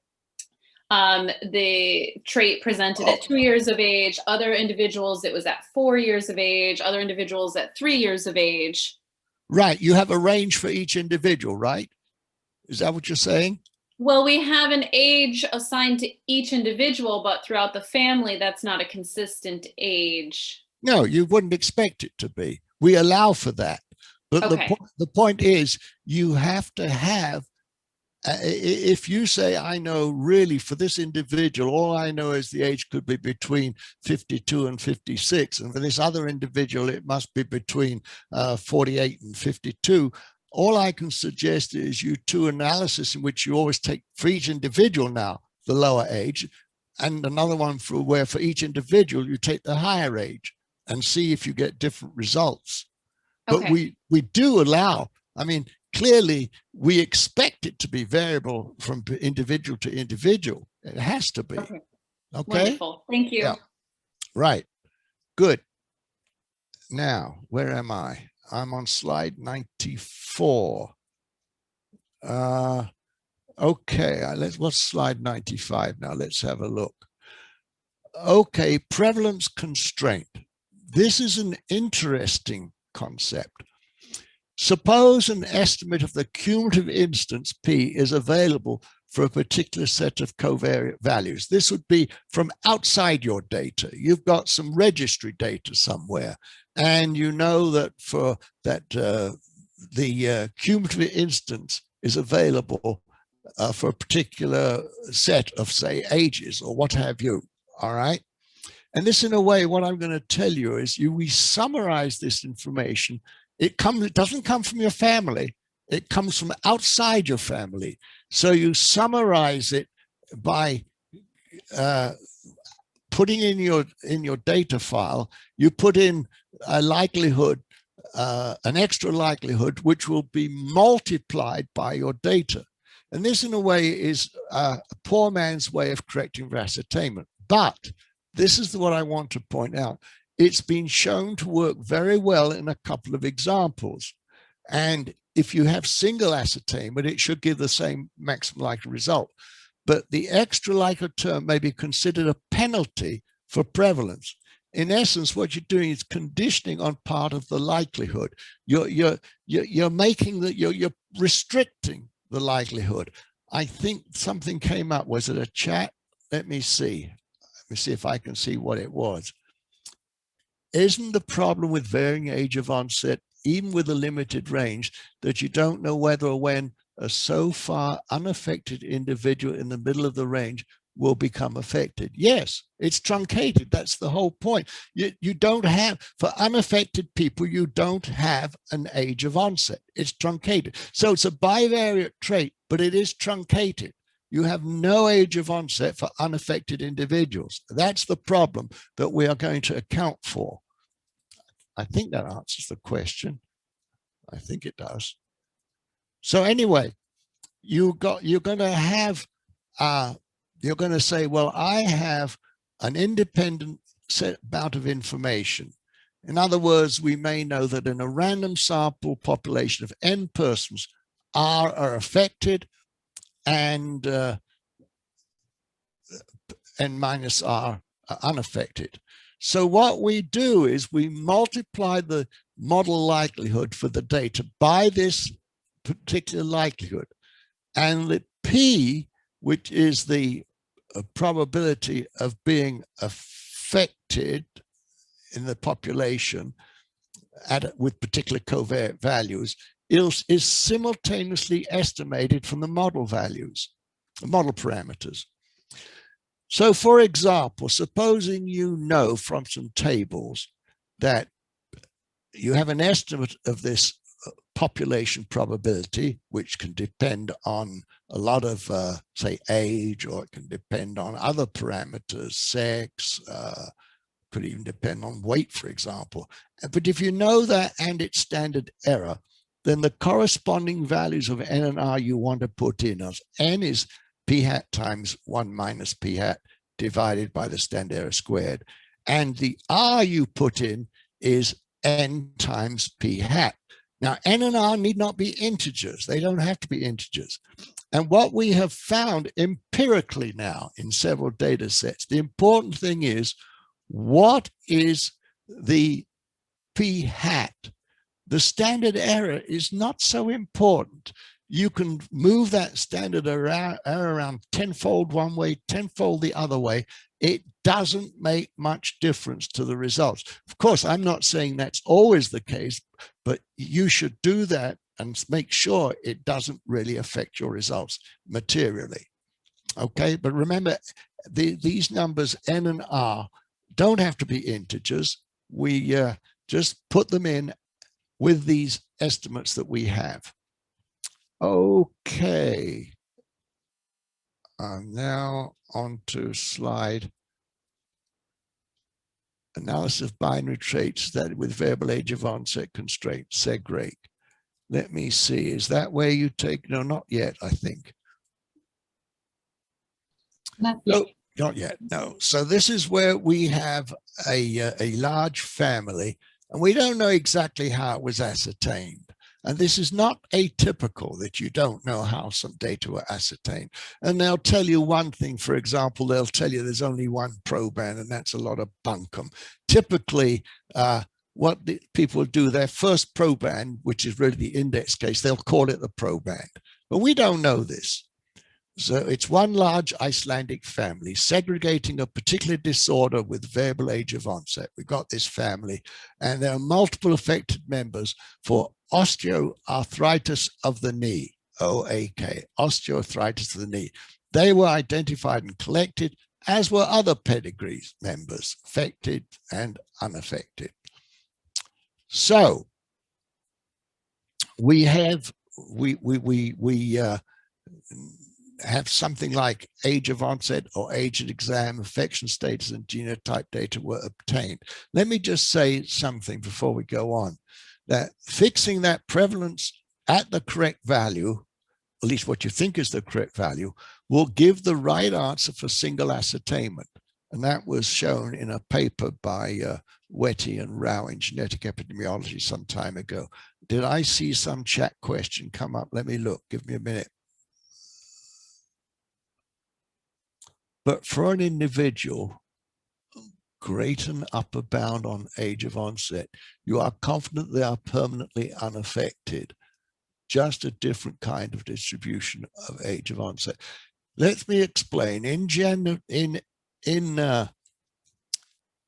[SPEAKER 4] the trait presented at 2 years of age, other individuals it was at 4 years of age, other individuals at 3 years of age.
[SPEAKER 1] Right, you have a range for each individual, right? Is that what you're saying?
[SPEAKER 4] Well, we have an age assigned to each individual, but throughout the family, that's not a consistent age.
[SPEAKER 1] No, you wouldn't expect it to be. We allow for that. But
[SPEAKER 4] Okay.
[SPEAKER 1] the point is, you have to have, if you say, I know really for this individual, all I know is the age could be between 52 and 56. And for this other individual, it must be between 48 and 52. All I can suggest is you do analysis in which you always take for each individual now, the lower age, and another one for where for each individual, you take the higher age and see if you get different results. But
[SPEAKER 4] Okay.
[SPEAKER 1] we do allow, I mean, clearly we expect it to be variable from individual to individual. It has to be.
[SPEAKER 4] Okay.
[SPEAKER 1] Okay.
[SPEAKER 4] Wonderful. Thank you.
[SPEAKER 1] Yeah. Right. Good. Now, where am I? I'm on slide 94. Okay, what's slide 95 now? Let's have a look. Okay, prevalence constraint. This is an interesting concept. Suppose an estimate of the cumulative instance P is available for a particular set of covariate values. This would be from outside your data. You've got some registry data somewhere, and you know that for that the cumulative instance is available for a particular set of, say, ages or what have you. All right. And this, in a way, what I'm going to tell you is we summarize this information. It doesn't come from your family. It comes from outside your family. So you summarize it by putting in your data file. You put in a likelihood, an extra likelihood, which will be multiplied by your data. And this, in a way, is a poor man's way of correcting for ascertainment. But this is what I want to point out. It's been shown to work very well in a couple of examples. And if you have single ascertainment, it should give the same maximum likely result. But the extra likely term may be considered a penalty for prevalence. In essence, what you're doing is conditioning on part of the likelihood. You're making that you're restricting the likelihood. I think something came up. Was it a chat? Let me see. Let me see if I can see what it was. Isn't the problem with varying age of onset, even with a limited range, that you don't know whether or when a so far unaffected individual in the middle of the range will become affected? Yes, it's truncated. That's the whole point. You don't have, for unaffected people, you don't have an age of onset. It's truncated. So it's a bivariate trait, but it is truncated. You have no age of onset for unaffected individuals. That's the problem that we are going to account for. I think that answers the question. I think it does. So anyway, you're going to have, you're going to say, well, I have an independent set amount of information. In other words, we may know that in a random sample population of n persons, R are affected and n minus R are unaffected. So what we do is we multiply the model likelihood for the data by this particular likelihood. And the P, which is the probability of being affected in the population with particular covariate values, is simultaneously estimated from the model values, the model parameters. So for example, supposing you know from some tables that you have an estimate of this population probability, which can depend on a lot of, say, age, or it can depend on other parameters, sex, could even depend on weight, for example. But if you know that and its standard error, then the corresponding values of n and r you want to put in as n is p hat times 1 minus p hat divided by the standard error squared. And the r you put in is n times p hat. Now, n and r need not be integers. They don't have to be integers. And what we have found empirically now in several data sets, the important thing is, what is the p hat? The standard error is not so important. you can move that standard error around tenfold one way, tenfold the other way. It doesn't make much difference to the results. Of course, I'm not saying that's always the case, but you should do that and make sure it doesn't really affect your results materially. Okay, but remember, these numbers N and R don't have to be integers. We just put them in with these estimates that we have. Okay, I'm now on to slide analysis of binary traits that with variable age of onset constraint, SEGREG. Let me see, is that where you take, no, not yet, I think.
[SPEAKER 2] Not yet.
[SPEAKER 1] No, not yet, no. So this is where we have a large family, and we don't know exactly how it was ascertained. And this is not atypical that you don't know how some data were ascertained. And they'll tell you one thing, for example, they'll tell you there's only one proband, and that's a lot of bunkum. Typically, what the people do, their first proband, which is really the index case, they'll call it the proband. But we don't know this. So it's one large Icelandic family segregating a particular disorder with variable age of onset. We've got this family, and there are multiple affected members for osteoarthritis of the knee, OAK, osteoarthritis of the knee. They were identified and collected, as were other pedigrees members, affected and unaffected. So we have have something like age of onset or age at exam, affection status, and genotype data were obtained. Let me just say something before we go on, that fixing that prevalence at the correct value, at least what you think is the correct value, will give the right answer for single ascertainment. And that was shown in a paper by Wetty and Rao in Genetic Epidemiology some time ago. Did I see some chat question come up? Let me look, give me a minute. But for an individual, greater than upper bound on age of onset, you are confident they are permanently unaffected. Just a different kind of distribution of age of onset. Let me explain.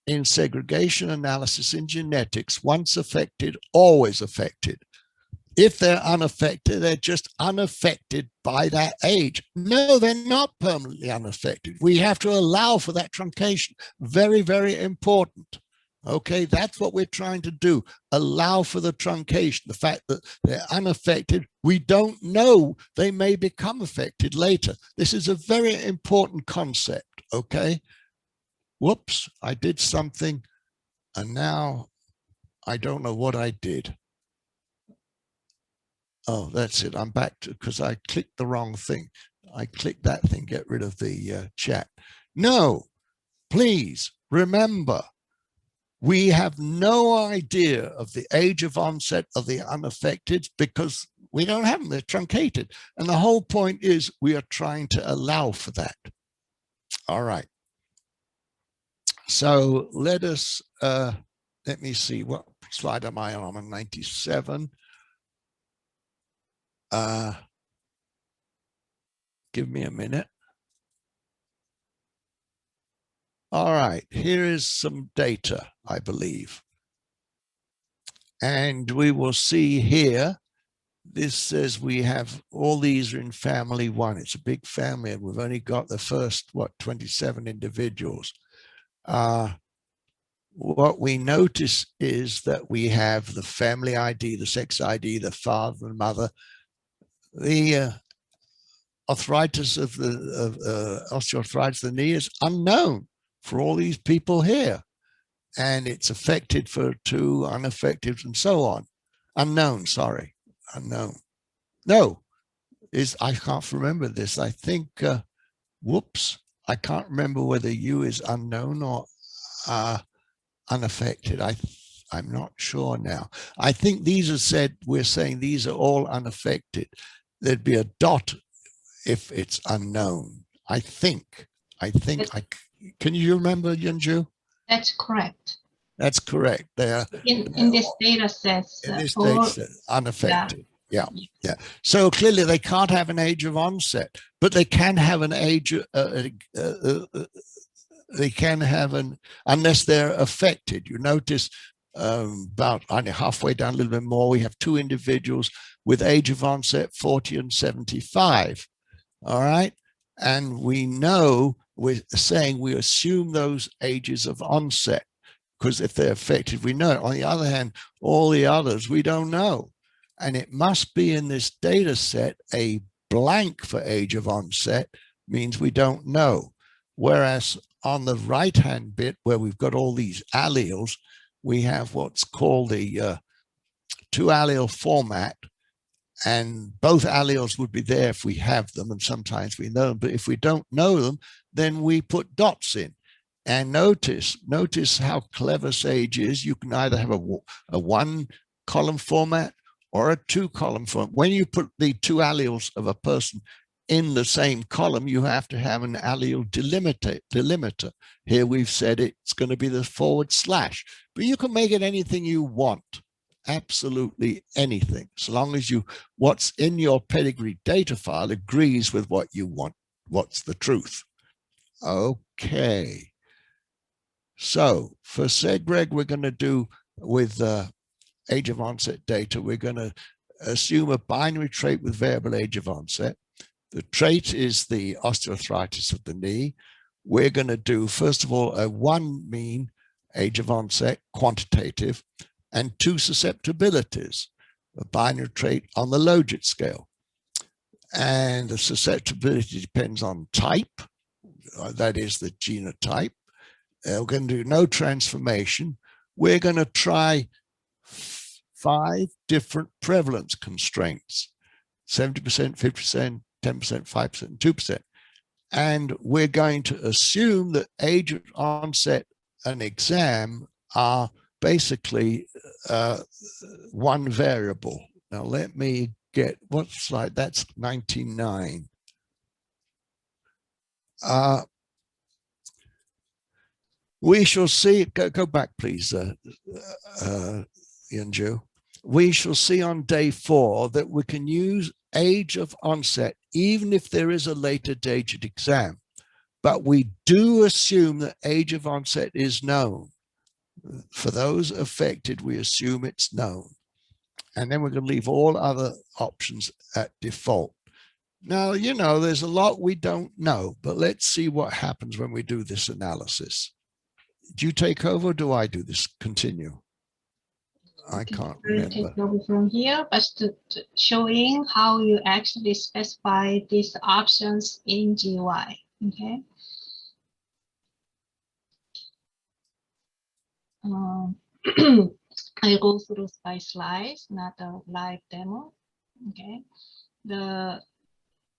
[SPEAKER 1] In segregation analysis in genetics, once affected, always affected. If they're unaffected, they're just unaffected by that age. No, they're not permanently unaffected. We have to allow for that truncation. Very, very important. Okay, that's what we're trying to do. Allow for the truncation, the fact that they're unaffected. We don't know, they may become affected later. This is a very important concept, okay? Whoops, I did something, and now I don't know what I did. Oh, that's it. I'm back to, because I clicked the wrong thing. I clicked that thing, get rid of the chat. No, please remember, we have no idea of the age of onset of the unaffected because we don't have them, they're truncated. And the whole point is we are trying to allow for that. All right. So let us, let me see, what slide am I on? I'm on 97. Give me a minute. All right, here is some data, I believe. And we will see here, this says we have all these are in family one. It's a big family and we've only got the first, what, 27 individuals. What we notice is that we have the family ID, the sex ID, the father and mother, the arthritis of the osteoarthritis of the knee is unknown for all these people here, and it's affected for 2, unaffected, and so on. Unknown, sorry, unknown. No, I can't remember this. I think, whoops, I can't remember whether U is unknown or unaffected. I'm not sure now. I think these are said, we're saying these are all unaffected. There'd be a dot if it's unknown. I think, can you remember, Yunju?
[SPEAKER 2] That's correct.
[SPEAKER 1] That's correct. They are
[SPEAKER 2] in this data set.
[SPEAKER 1] In this data set, unaffected. Yeah. So clearly they can't have an age of onset, but they can have an age. They can have an, unless they're affected. You notice about halfway down, a little bit more, we have two individuals with age of onset 40 and 75. All right. And we know, we're saying we assume those ages of onset, because if they're affected, we know it. On the other hand, all the others, we don't know. And it must be in this data set, a blank for age of onset means we don't know. Whereas on the right-hand bit where we've got all these alleles, we have what's called the two allele format, and both alleles would be there if we have them, and sometimes we know them, but if we don't know them, then we put dots in. And notice how clever SAGE is. You can either have a one column format or a two column format. When you put the two alleles of a person in the same column, you have to have an allele delimiter. Here we've said it's going to be the /, but you can make it anything you want, absolutely anything, so long as what's in your pedigree data file agrees with what you want, what's the truth. Okay. So for SEGREG, we're going to do with age of onset data, we're going to assume a binary trait with variable age of onset. The trait is the osteoarthritis of the knee. We're going to do, first of all, a one mean age of onset, quantitative, and two susceptibilities, a binary trait on the Logit scale. And the susceptibility depends on type, that is the genotype. We're going to do no transformation. We're going to try 5 different prevalence constraints, 70%, 50%, 10%, 5%, and 2%. And we're going to assume that age of onset and exam are basically one variable. Now let me get, what slide? That's 99. We shall see, go back please, Yanju. We shall see on day 4 that we can use age of onset even if there is a later dated exam, but we do assume that age of onset is known. For those affected, we assume it's known. And then we're going to leave all other options at default. Now, you know, there's a lot we don't know, but let's see what happens when we do this analysis. Do you take over or do I do this? Continue. I can't remember.
[SPEAKER 2] Take over from here, but showing how you actually specify these options in GUI. Okay. I'll go through by slides, not a live demo. Okay.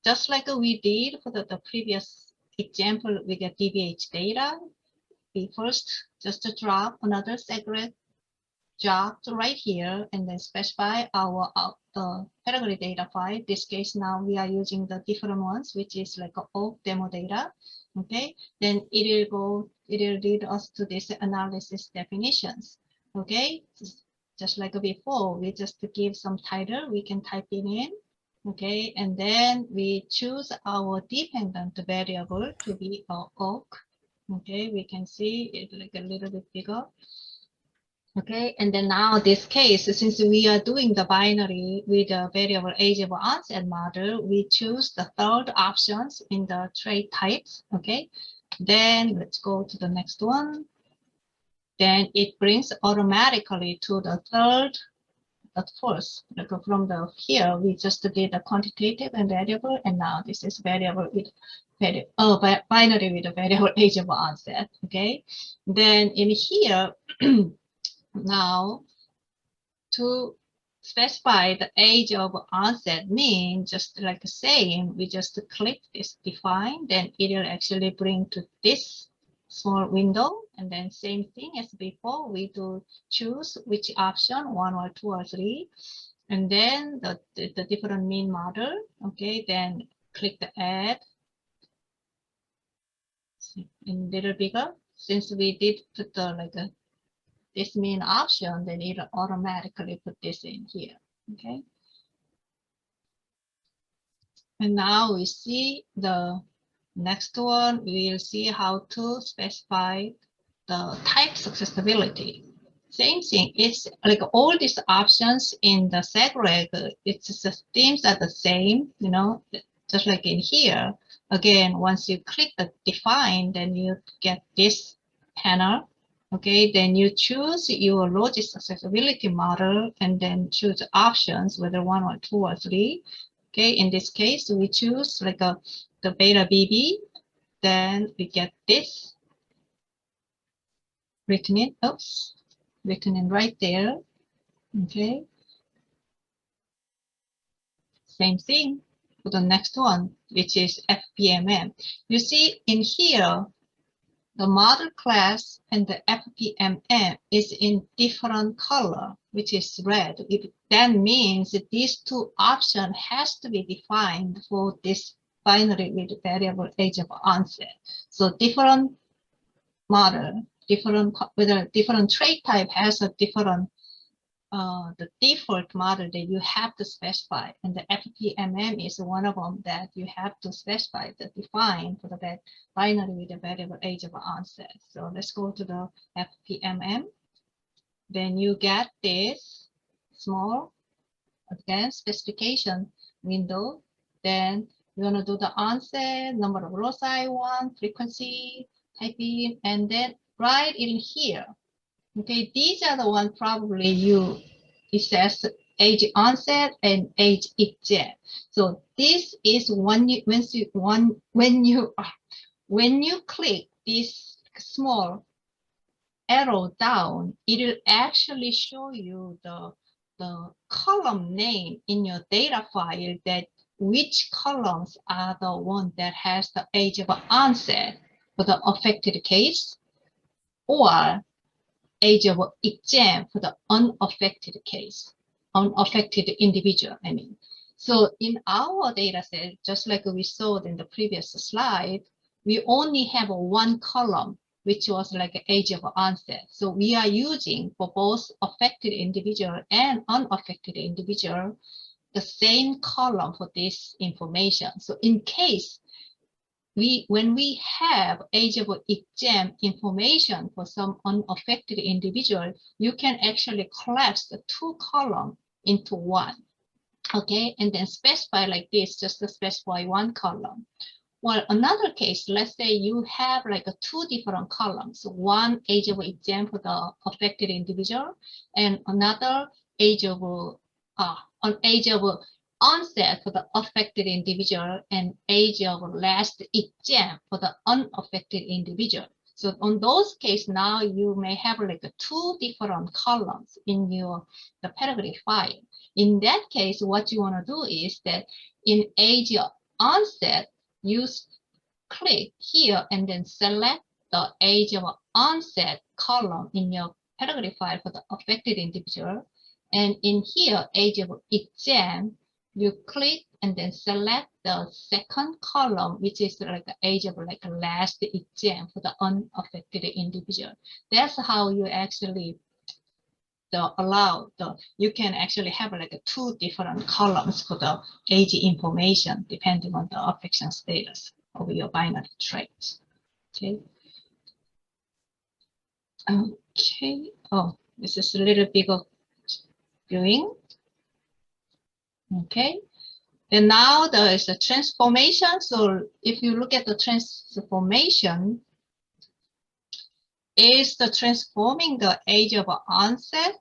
[SPEAKER 2] Just like we did for the previous example with the DBH data, we first just drop another SEGREG job right here and then specify our pedigree data file. In this case, now we are using the different ones, which is like a old demo data. Okay, then it will lead us to this analysis definitions. Okay, just like before, we just give some title, we can type it in. Okay, and then we choose our dependent variable to be a oak. Okay, we can see it like a little bit bigger. Okay, and then now this case, since we are doing the binary with the variable age of onset model, we choose the third options in the trait types. Okay, then let's go to the next one. Then it brings automatically to the third. At first, like from the here, we just did a quantitative and variable, and now this is variable with binary with a variable age of onset. Okay, then in here, now to specify the age of onset mean, just like saying, we just click this define, then it will actually bring to this small window, and then same thing as before, we do choose which option, 1 or 2 or 3, and then the different mean model. Okay, then click the add in little bigger. Since we did put the this mean option, then it automatically put this in here. Okay, And now we see the next one. We will see how to specify the type successibility. Same thing. It's like all these options in the SEGREG. It's the themes are the same. You know, just like in here. Again, once you click the define, then you get this panel. Okay, then you choose your logic successibility model and then choose options, whether 1 or 2 or 3. Okay, in this case, we choose like the beta BB, then we get this written in, oops, written in right there. Okay, same thing for the next one, which is FPMM. You see in here, the model class and the FPMM is in different color, which is red. It then means that these two options has to be defined for this binary with variable age of onset. So different model, different trait type has a different the default model that you have to specify, and the FPMM is one of them that you have to specify, the define for the binary with the variable age of onset. So let's go to the FPMM. Then you get this small, again, specification window. Then you're gonna do the onset, number of loci, 1, frequency, type in, and then right in here. Okay, these are the ones probably it says age onset and age EGEM. So this is when you click this small arrow down, it will actually show you the column name in your data file, that which columns are the one that has the age of onset for the affected case, or age of EGEM for the unaffected case, unaffected individual, I mean. So in our data set, just like we saw in the previous slide, we only have one column, which was like age of onset. So we are using for both affected individual and unaffected individual, the same column for this information. So in case when we have age of EGEM information for some unaffected individual, you can actually collapse the two columns into one. Okay, and then specify like this, just to specify one column. Well, another case, let's say you have like two different columns, one age of EGEM for the affected individual, and another age of onset for the affected individual, and age of last EGEM for the unaffected individual. So on those cases, now you may have like two different columns in the pedigree file. In that case, what you want to do is that in age of onset, you click here and then select the age of onset column in your pedigree file for the affected individual. And in here, age of EGEM, you click and then select the second column, which is like the age of like last EGEM for the unaffected individual. That's how you actually you can actually have like two different columns for the age information depending on the affection status of your binary traits. Okay. Okay. Oh, this is a little bigger viewing. Okay. And now there is a transformation. So if you look at the transformation, is the transforming the age of onset?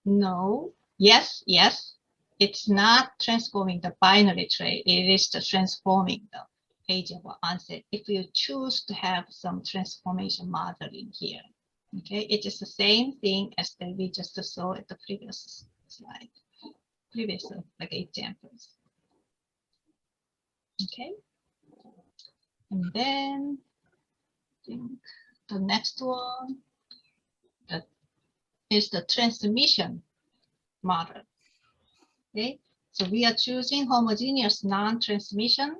[SPEAKER 2] No. Yes, yes. It's not transforming the binary trait. It is the transforming the age of onset. If you choose to have some transformation model in here, okay, it is the same thing as that we just saw at the previous slide, like examples. Okay, and then I think the next one that is the transmission model. Okay, so we are choosing homogeneous non-transmission.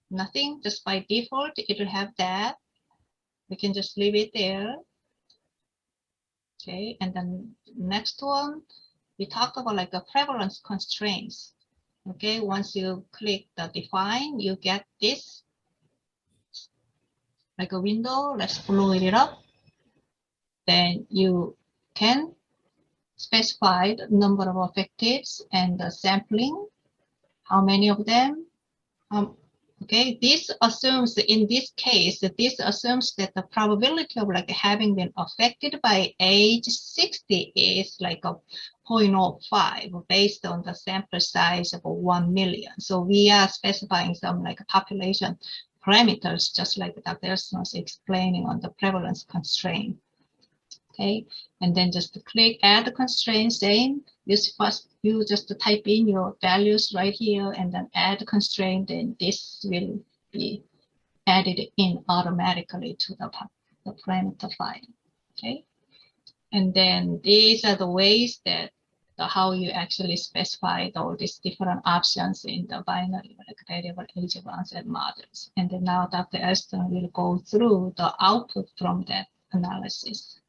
[SPEAKER 2] Nothing, just by default, it will have that. We can just leave it there. Okay, and then next one, we talk about like a prevalence constraints. Okay, once you click the define, you get this like a window. Let's blow it up. Then you can specify the number of effectives and the sampling, how many of them. Okay, this assumes, in this case, this assumes that the probability of like having been affected by age 60 is like a 0.05 based on the sample size of 1 million. So we are specifying some like population parameters, just like Dr. Elson was explaining on the prevalence constraint. Okay, and then just click add the constraint, same. You just type in your values right here and then add the constraint, and this will be added in automatically to the parameter file. Okay, and then these are the ways that how you actually specify all these different options in the binary like variable age of onset models. And then now Dr. Elston will go through the output from that analysis.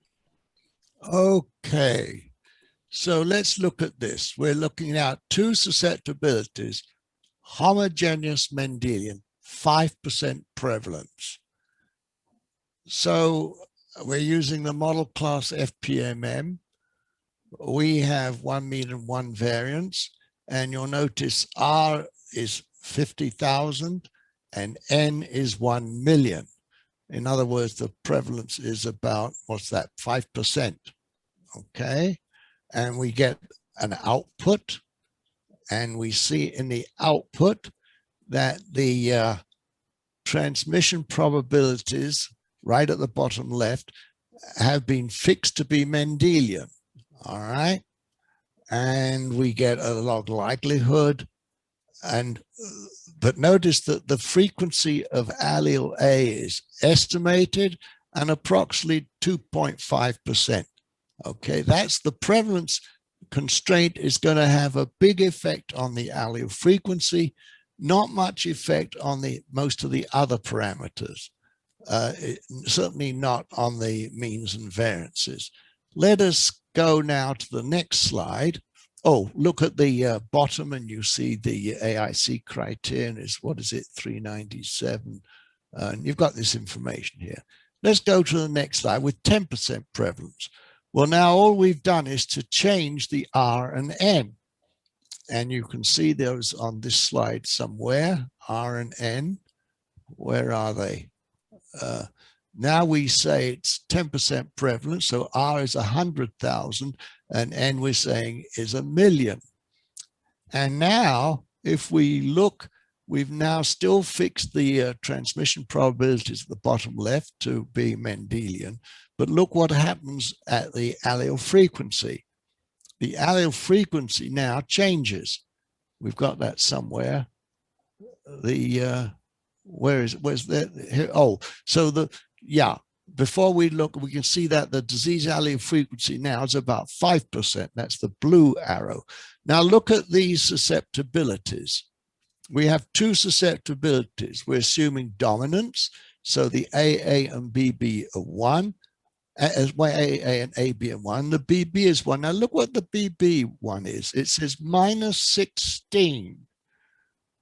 [SPEAKER 1] Okay, so let's look at this. We're looking at two susceptibilities, homogeneous Mendelian, 5% prevalence. So we're using the model class FPMM. We have 1 mean and 1 variance, and you'll notice R is 50,000 and N is 1 million. In other words, the prevalence is about, what's that, 5%, okay? And we get an output, and we see in the output that the transmission probabilities right at the bottom left have been fixed to be Mendelian, all right? And we get a log likelihood, and but notice that the frequency of allele A is estimated and approximately 2.5%. Okay, that's the prevalence constraint is going to have a big effect on the allele frequency, not much effect on the most of the other parameters, certainly not on the means and variances. Let us go now to the next slide. Oh, look at the bottom and you see the AIC criterion is, what is it, 397. And you've got this information here. Let's go to the next slide with 10% prevalence. Well, now all we've done is to change the R and N. And you can see those on this slide somewhere, R and N. Where are they? Now we say it's 10% prevalence, so R is 100,000 and N we're saying is 1 million. And now if we look, we've now still fixed the transmission probabilities at the bottom left to be Mendelian, but look what happens at the allele frequency. The allele frequency now changes. We've got that somewhere. The where's that here? Oh, so before we look, we can see that the disease allele frequency now is about 5%. That's the blue arrow. Now look at these susceptibilities. We have two susceptibilities. We're assuming dominance. So the AA and BB are 1, as well AA and AB are 1. The BB is 1. Now look what the BB one is. It says -16.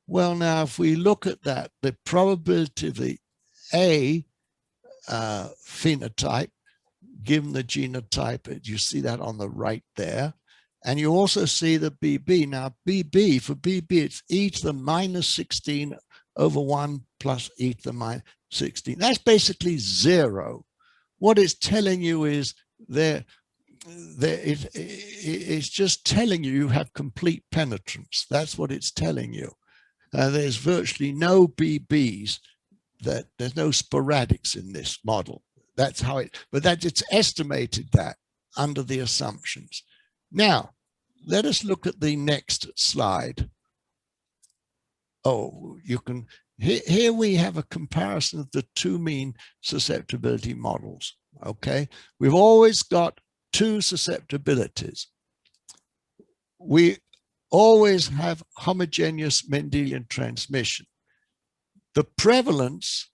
[SPEAKER 1] Well, now if we look at that, the probability of the A phenotype given the genotype, you see that on the right there, and you also see the BB. Now BB, for BB it's e to the -16 over 1 plus e to the -16. That's basically 0. What it's telling you is it's just telling you have complete penetrance. That's what it's telling you. There's virtually no BBs, that there's no sporadics in this model. That's how it's estimated that under the assumptions. Now, let us look at the next slide. Oh, you can, here we have a comparison of the two mean susceptibility models, okay? We've always got two susceptibilities. We always have homogeneous Mendelian transmission. The prevalence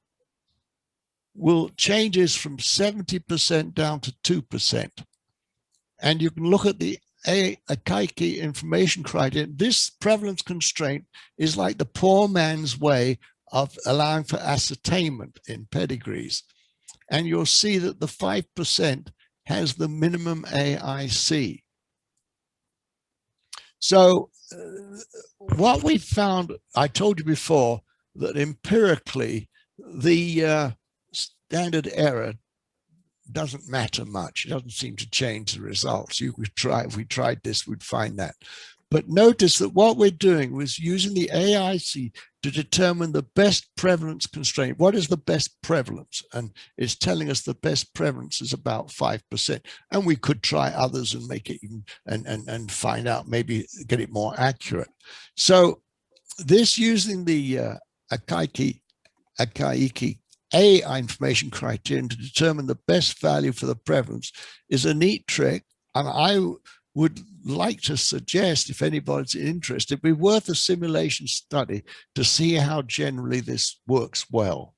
[SPEAKER 1] changes from 70% down to 2%. And you can look at the S.A.G.E information criterion, this prevalence constraint is like the poor man's way of allowing for ascertainment in pedigrees. And you'll see that the 5% has the minimum AIC. So what we found, I told you before, that empirically, the standard error doesn't matter much. It doesn't seem to change the results. If we tried this, we'd find that. But notice that what we're doing was using the AIC to determine the best prevalence constraint. What is the best prevalence? And it's telling us the best prevalence is about 5%. And we could try others and make it even, and find out, maybe get it more accurate. So this, using the S.A.G.E information criterion to determine the best value for the prevalence, is a neat trick. And I would like to suggest, if anybody's interested, it'd be worth a simulation study to see how generally this works well.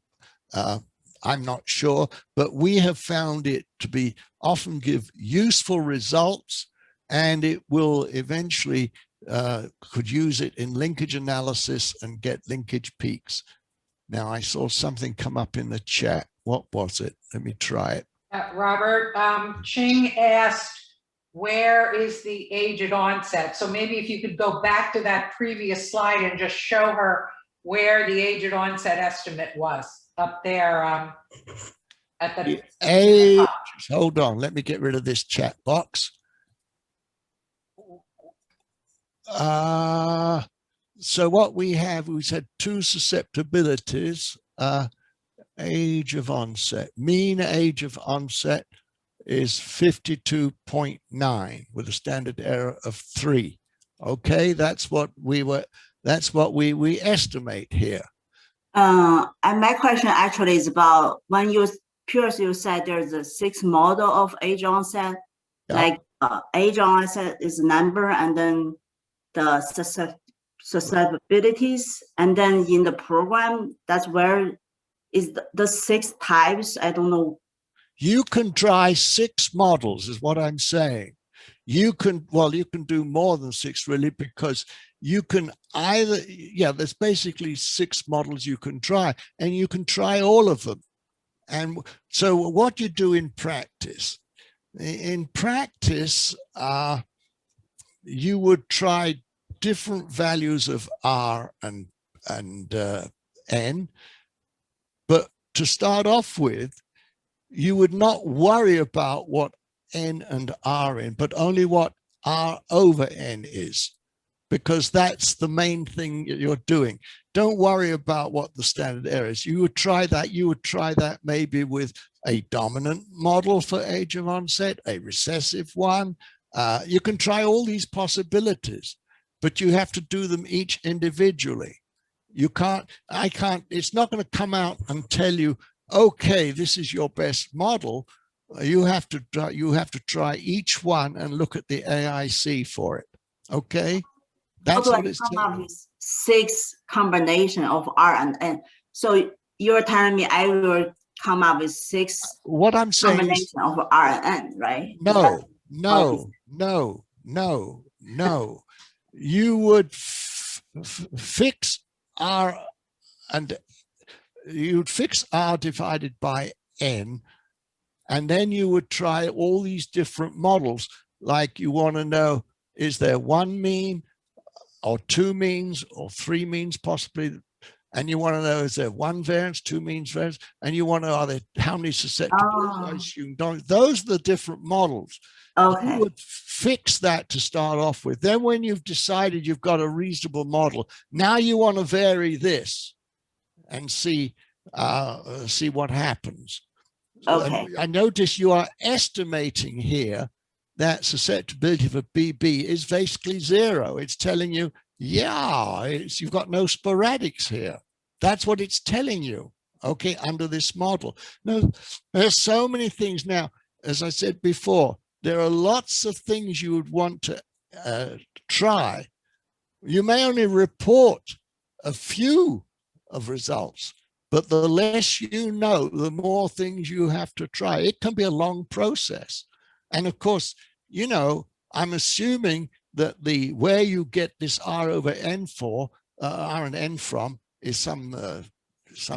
[SPEAKER 1] I'm not sure, but we have found it to be often give useful results, and it will eventually could use it in linkage analysis and get linkage peaks. Now, I saw something come up in the chat. What was it? Let me try it.
[SPEAKER 3] Robert, Ching asked, where is the age at onset? So maybe if you could go back to that previous slide and just show her where the age at onset estimate was up there at the
[SPEAKER 1] age. Hold on, let me get rid of this chat box. So what we have, we said two susceptibilities, age of onset. Mean age of onset is 52.9 with a standard error of 3. Okay, that's what we estimate here.
[SPEAKER 5] And my question actually is about when you said there's a 6 model of age onset,
[SPEAKER 1] Yep.
[SPEAKER 5] like age onset is a number, and then the susceptibilities, and then in the program, that's where is the 6 types. I don't know.
[SPEAKER 1] You can try 6 models is what I'm saying. You can do more than 6 really, because you can either, there's basically 6 models you can try, and you can try all of them. And so what you do in practice, you would try different values of R and N, but to start off with, you would not worry about what N and R in, but only what R over N is, because that's the main thing you're doing. Don't worry about what the standard error is. You would try that maybe with a dominant model for age of onset, a recessive one. You can try all these possibilities, but you have to do them each individually. It's not going to come out and tell you, okay, this is your best model. You have to try each one and look at the AIC for it. Okay, that's what it's telling.
[SPEAKER 5] 6 combination of R and N. So you're telling me I will come up with 6. What I'm saying combination of R and N, right?
[SPEAKER 1] No. You would fix R, and you'd fix R divided by N, and then you would try all these different models. Like, you want to know, is there 1 mean or 2 means or 3 means possibly? And you want to know, is there 1 variance, 2 means variance? And you want to know, how many susceptibilities? Those are the different models. Okay. You would fix that to start off with. Then when you've decided you've got a reasonable model, now you want to vary this and see what happens. Okay. I notice you are estimating here that susceptibility for BB is basically 0. It's telling you, you've got no sporadics here. That's what it's telling you, okay, under this model. Now, there's so many things. Now, as I said before, there are lots of things you would want to try. You may only report a few of results, but the less you know, the more things you have to try. It can be a long process. And of course, I'm assuming that where you get this R over N R and N from is some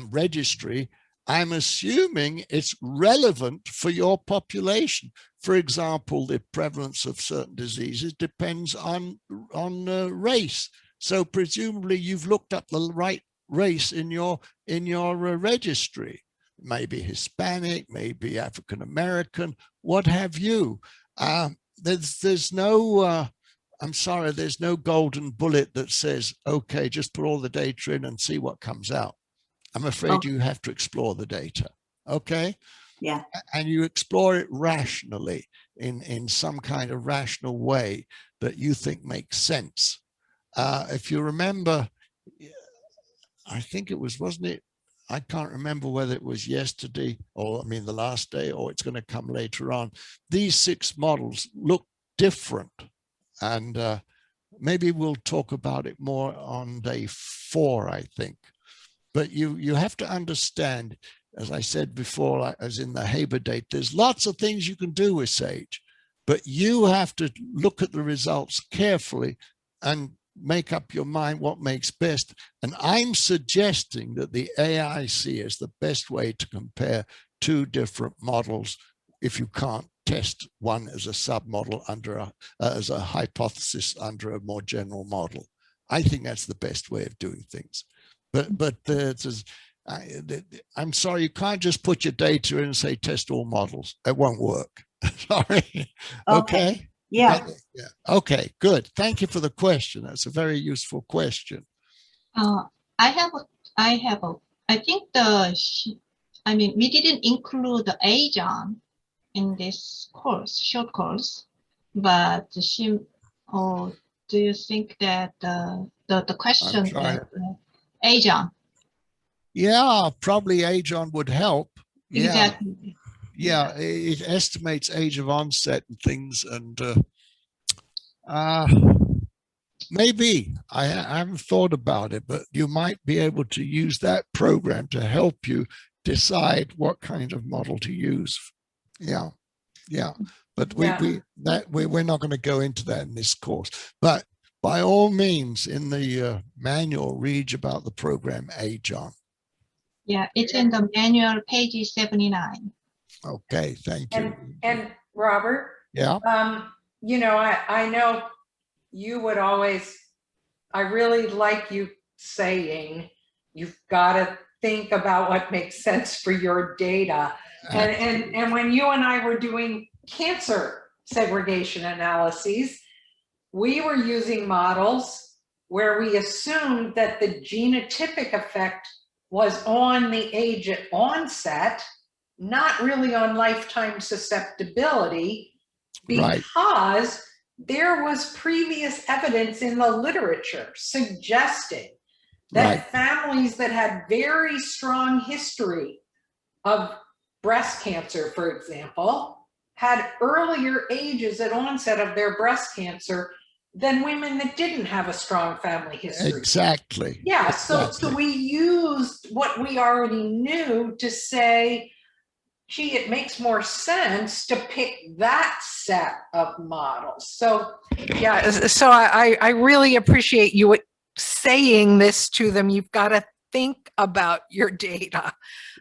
[SPEAKER 1] registry. I'm assuming it's relevant for your population. For example, the prevalence of certain diseases depends on race. So presumably you've looked up the right race in your registry. Maybe Hispanic, maybe African American, what have you. There's no I'm sorry, there's no golden bullet that says, okay, just put all the data in and see what comes out. I'm afraid you have to explore the data. Okay.
[SPEAKER 5] Yeah.
[SPEAKER 1] And you explore it rationally in some kind of rational way that you think makes sense. If you remember, I think it was, wasn't it? I can't remember whether it was yesterday or, I mean, the last day, or it's going to come later on. These 6 models look different. And maybe we'll talk about it more on day 4, I think. But you have to understand, as I said before, as in the Haber date, there's lots of things you can do with SAGE, but you have to look at the results carefully and make up your mind what makes best. And I'm suggesting that the AIC is the best way to compare 2 different models if you can't test one as a submodel under as a hypothesis under a more general model. I think that's the best way of doing things. But I'm sorry, you can't just put your data in and say test all models. It won't work. Sorry. Okay.
[SPEAKER 5] Yeah.
[SPEAKER 1] Yeah. Okay, good. Thank you for the question. That's a very useful question.
[SPEAKER 2] I think we didn't include the age on in this course, short course, but do you think that the question that age on?
[SPEAKER 1] Yeah, probably age on would help.
[SPEAKER 2] Exactly.
[SPEAKER 1] Yeah, it estimates age of onset and things, and maybe I haven't thought about it, but you might be able to use that program to help you decide what kind of model to use. Yeah, but we're not going to go into that in this course. But by all means, in the manual, read about the program age on.
[SPEAKER 2] Yeah, it's in the manual, page 79.
[SPEAKER 1] Okay, thank you.
[SPEAKER 3] And Robert,
[SPEAKER 1] yeah,
[SPEAKER 3] you know, I know you would always, I really like you saying you've got to think about what makes sense for your data. And when you and I were doing cancer segregation analyses, we were using models where we assumed that the genotypic effect was on the age at onset, not really on lifetime susceptibility, because there was previous evidence in the literature suggesting that families that had very strong history of breast cancer, for example, had earlier ages at onset of their breast cancer than women that didn't have a strong family history.
[SPEAKER 1] Exactly.
[SPEAKER 3] Yeah, so we used what we already knew to say, gee, it makes more sense to pick that set of models. So yeah, so I really appreciate you saying this to them. You've got to think about your data,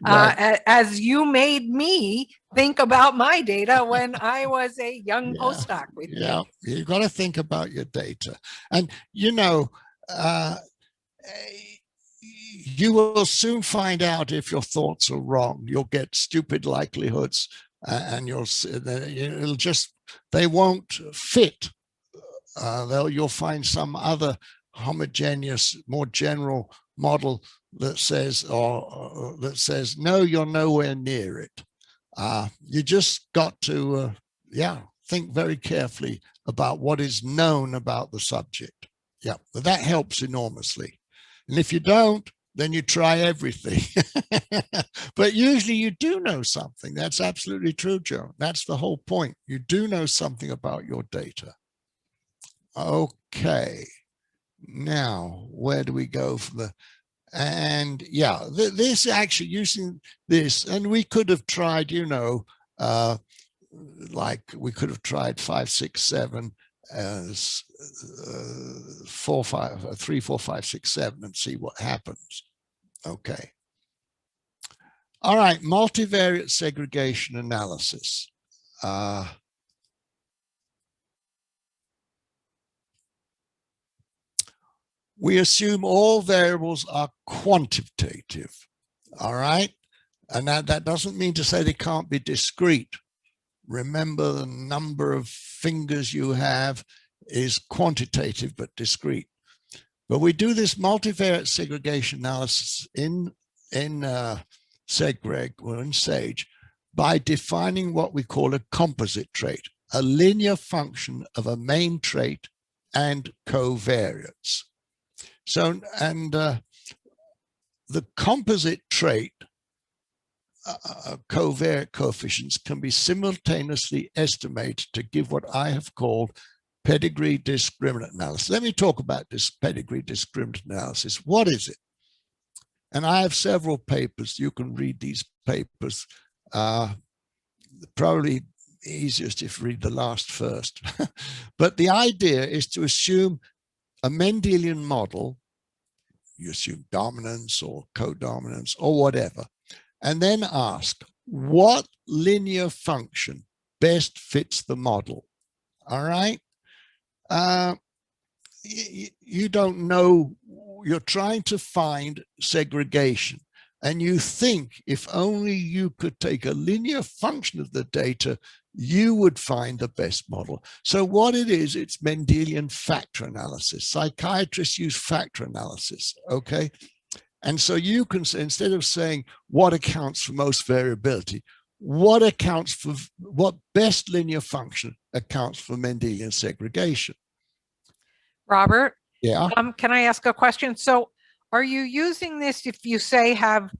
[SPEAKER 3] as you made me think about my data when I was a young postdoc with you.
[SPEAKER 1] Yeah, you've got to think about your data. And, you know, you will soon find out if your thoughts are wrong. You'll get stupid likelihoods and it'll just, they won't fit. You'll find some other homogeneous, more general model that says, no, you're nowhere near it. You just got to, think very carefully about what is known about the subject. Yeah, but that helps enormously. And if you don't, then you try everything. But usually you do know something. That's absolutely true, Joe. That's the whole point. You do know something about your data. Okay. Now, where do we go from the, and yeah, this actually using this, and we could have tried, you know, like we could have tried 5, 6, 7 as 4, 5, 3, 4, 5, 6, 7 and see what happens. Okay. All right, multivariate segregation analysis. We assume all variables are quantitative. All right. And that doesn't mean to say they can't be discrete. Remember, the number of fingers you have is quantitative but discrete. But we do this multivariate segregation analysis in SEGREG or in S.A.G.E by defining what we call a composite trait, a linear function of a main trait and covariates. So, and the composite trait covariate coefficients can be simultaneously estimated to give what I have called pedigree discriminant analysis. Let me talk about this pedigree discriminant analysis. What is it? And I have several papers. You can read these papers. Probably easiest if you read the last first. But the idea is to assume a Mendelian model. You assume dominance or codominance or whatever, and then ask what linear function best fits the model. All right. You don't know, you're trying to find segregation, and you think if only you could take a linear function of the data, you would find the best model. So what it is, it's Mendelian factor analysis. Psychiatrists use factor analysis, okay? And so you can say, instead of saying what accounts for most variability, what accounts for, what best linear function accounts for Mendelian segregation?
[SPEAKER 6] Robert?
[SPEAKER 1] Yeah.
[SPEAKER 6] Can I ask a question? So are you using this if you say have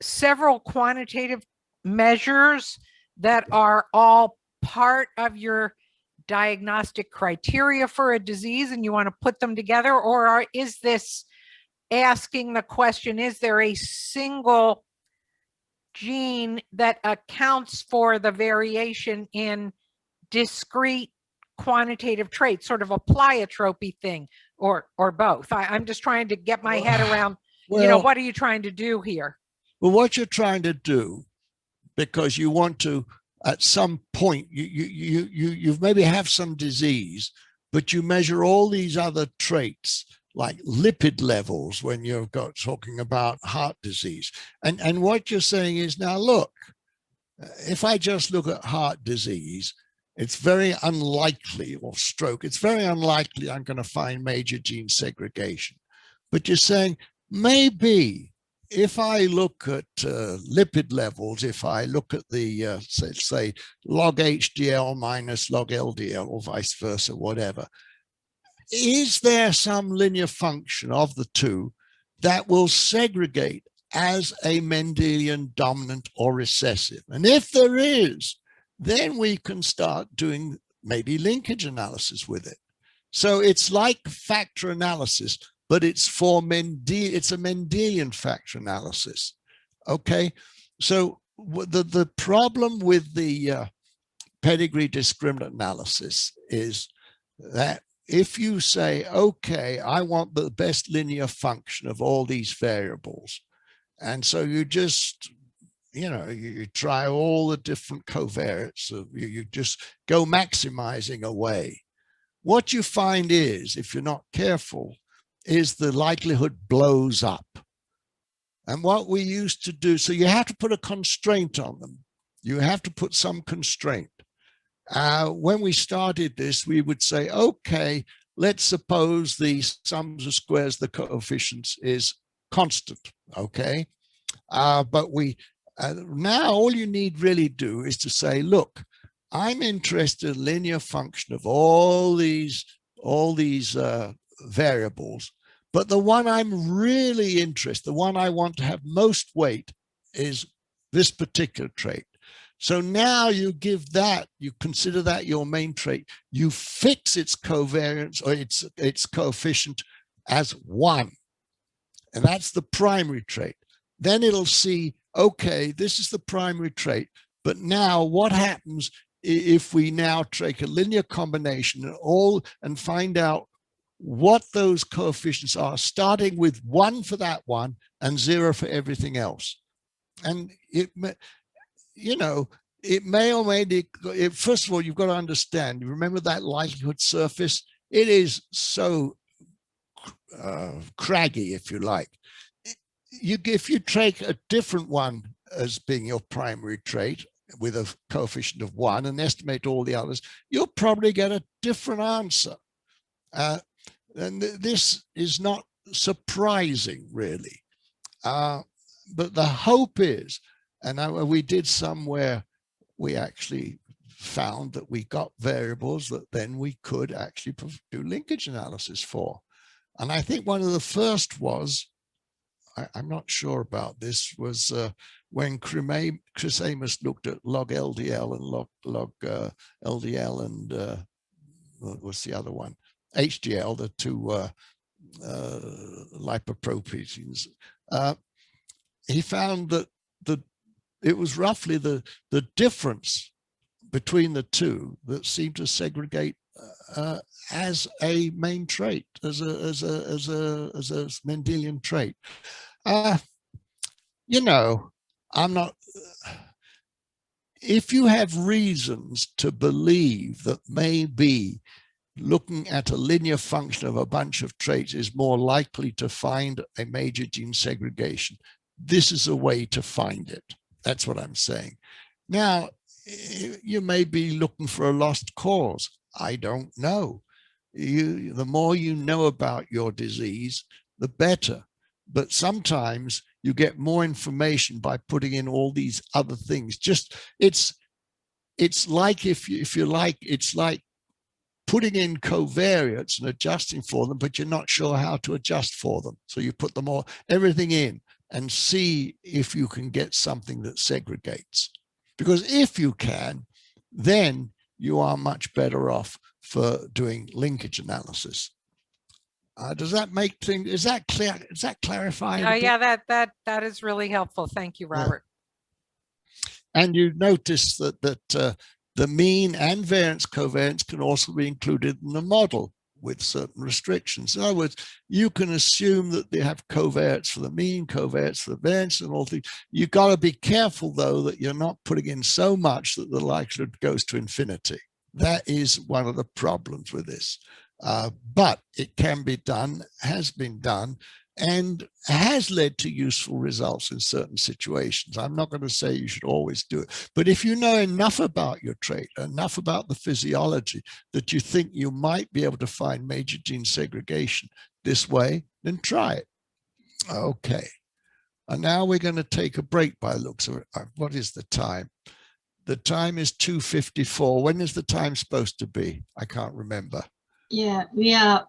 [SPEAKER 6] several quantitative measures that are all part of your diagnostic criteria for a disease and you want to put them together? Or is this asking the question, is there a single gene that accounts for the variation in discrete quantitative traits, sort of a pleiotropy thing, or both? I'm just trying to get my head around, well, you know, what are you trying to do here?
[SPEAKER 1] Well, what you're trying to do, because you want to, at some point, you maybe have some disease, but you measure all these other traits like lipid levels when you've got talking about heart disease. And what you're saying is, now look, if I just look at heart disease, it's very unlikely, or stroke, it's very unlikely I'm going to find major gene segregation. But you're saying maybe if I look at lipid levels, if I look at the, say, log HDL minus log LDL or vice versa, whatever, is there some linear function of the two that will segregate as a Mendelian dominant or recessive? And if there is, then we can start doing maybe linkage analysis with it. So it's like factor analysis, but it's for it's a Mendelian factor analysis. Okay, so the problem with the pedigree discriminant analysis is that if you say, okay, I want the best linear function of all these variables, and so you just, you know, you try all the different covariates, you just go maximizing away. What you find is, if you're not careful, is the likelihood blows up. And what we used to do, so you have to put a constraint on them. You have to put some constraint. When we started this, we would say, okay, let's suppose the sums of squares, the coefficients is constant, okay? But we, now all you need really do is to say, look, I'm interested in linear function of all these variables, but the one I'm really interested, the one I want to have most weight is this particular trait. So now you give that, you consider that your main trait, you fix its covariance or its coefficient as 1. And that's the primary trait. Then it'll see, okay, this is the primary trait, but now what happens if we now take a linear combination and find out what those coefficients are, starting with 1 for that one and 0 for everything else. And it may, you know, it may or may be, first of all, you've got to understand, you remember that likelihood surface? It is so craggy, if you like. If you take a different one as being your primary trait with a coefficient of 1 and estimate all the others, you'll probably get a different answer. And this is not surprising, really. But the hope is, and we did somewhere, we actually found that we got variables that then we could actually do linkage analysis for. And I think one of the first was, I'm not sure about this, was when Chris Amos looked at log LDL and log LDL and what's the other one? HDL, the two lipoproteins. He found that it was roughly the
[SPEAKER 7] difference between the two that seem to segregate as a main trait, as a Mendelian trait. You know, I'm not. If you have reasons to believe that maybe looking at a linear function of a bunch of traits is more likely to find a major gene segregation, this is a way to find it. That's what I'm saying. Now, you may be looking for a lost cause. I don't know. The more you know about your disease, the better. But sometimes you get more information by putting in all these other things. Just it's like if you like, it's like putting in covariates and adjusting for them, but you're not sure how to adjust for them. So you put them all, everything in, and see if you can get something that segregates. Because if you can, then you are much better off for doing linkage analysis. Does that make things, is that clear? Is that clarified?
[SPEAKER 6] Yeah, that is really helpful. Thank you, Robert.
[SPEAKER 7] Yeah. And you notice that the mean and variance covariance can also be included in the model with certain restrictions. In other words, you can assume that they have covariates for the mean, covariates for the variance and all things. You've got to be careful, though, that you're not putting in so much that the likelihood goes to infinity. That is one of the problems with this. But it can be done, has been done, and has led to useful results in certain situations. I'm not going to say you should always do it, but if you know enough about your trait, enough about the physiology that you think you might be able to find major gene segregation this way, then try it. Okay. And now we're going to take a break by the looks of it. What is the time? The time is 2:54. When is the time supposed to be? I can't remember.
[SPEAKER 2] Yeah, we are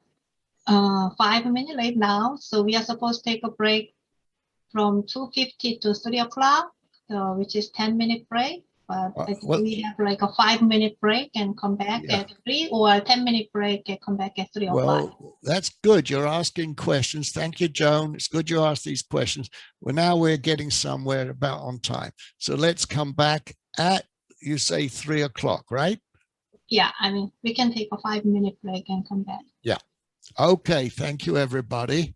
[SPEAKER 2] 5 minutes late now, so we are supposed to take a break from 2:50 to 3 o'clock, which is 10-minute break. But I think we have like a 5-minute break and come back at 3, or a 10-minute break and come back at 3 o'clock.
[SPEAKER 7] Well, that's good. You're asking questions. Thank you, Joan. It's good you asked these questions. Well, now we're getting somewhere about on time. So let's come back at, you say 3 o'clock, right?
[SPEAKER 2] Yeah, I mean, we can take a 5-minute break and come back.
[SPEAKER 7] Yeah. Okay. Thank you, everybody.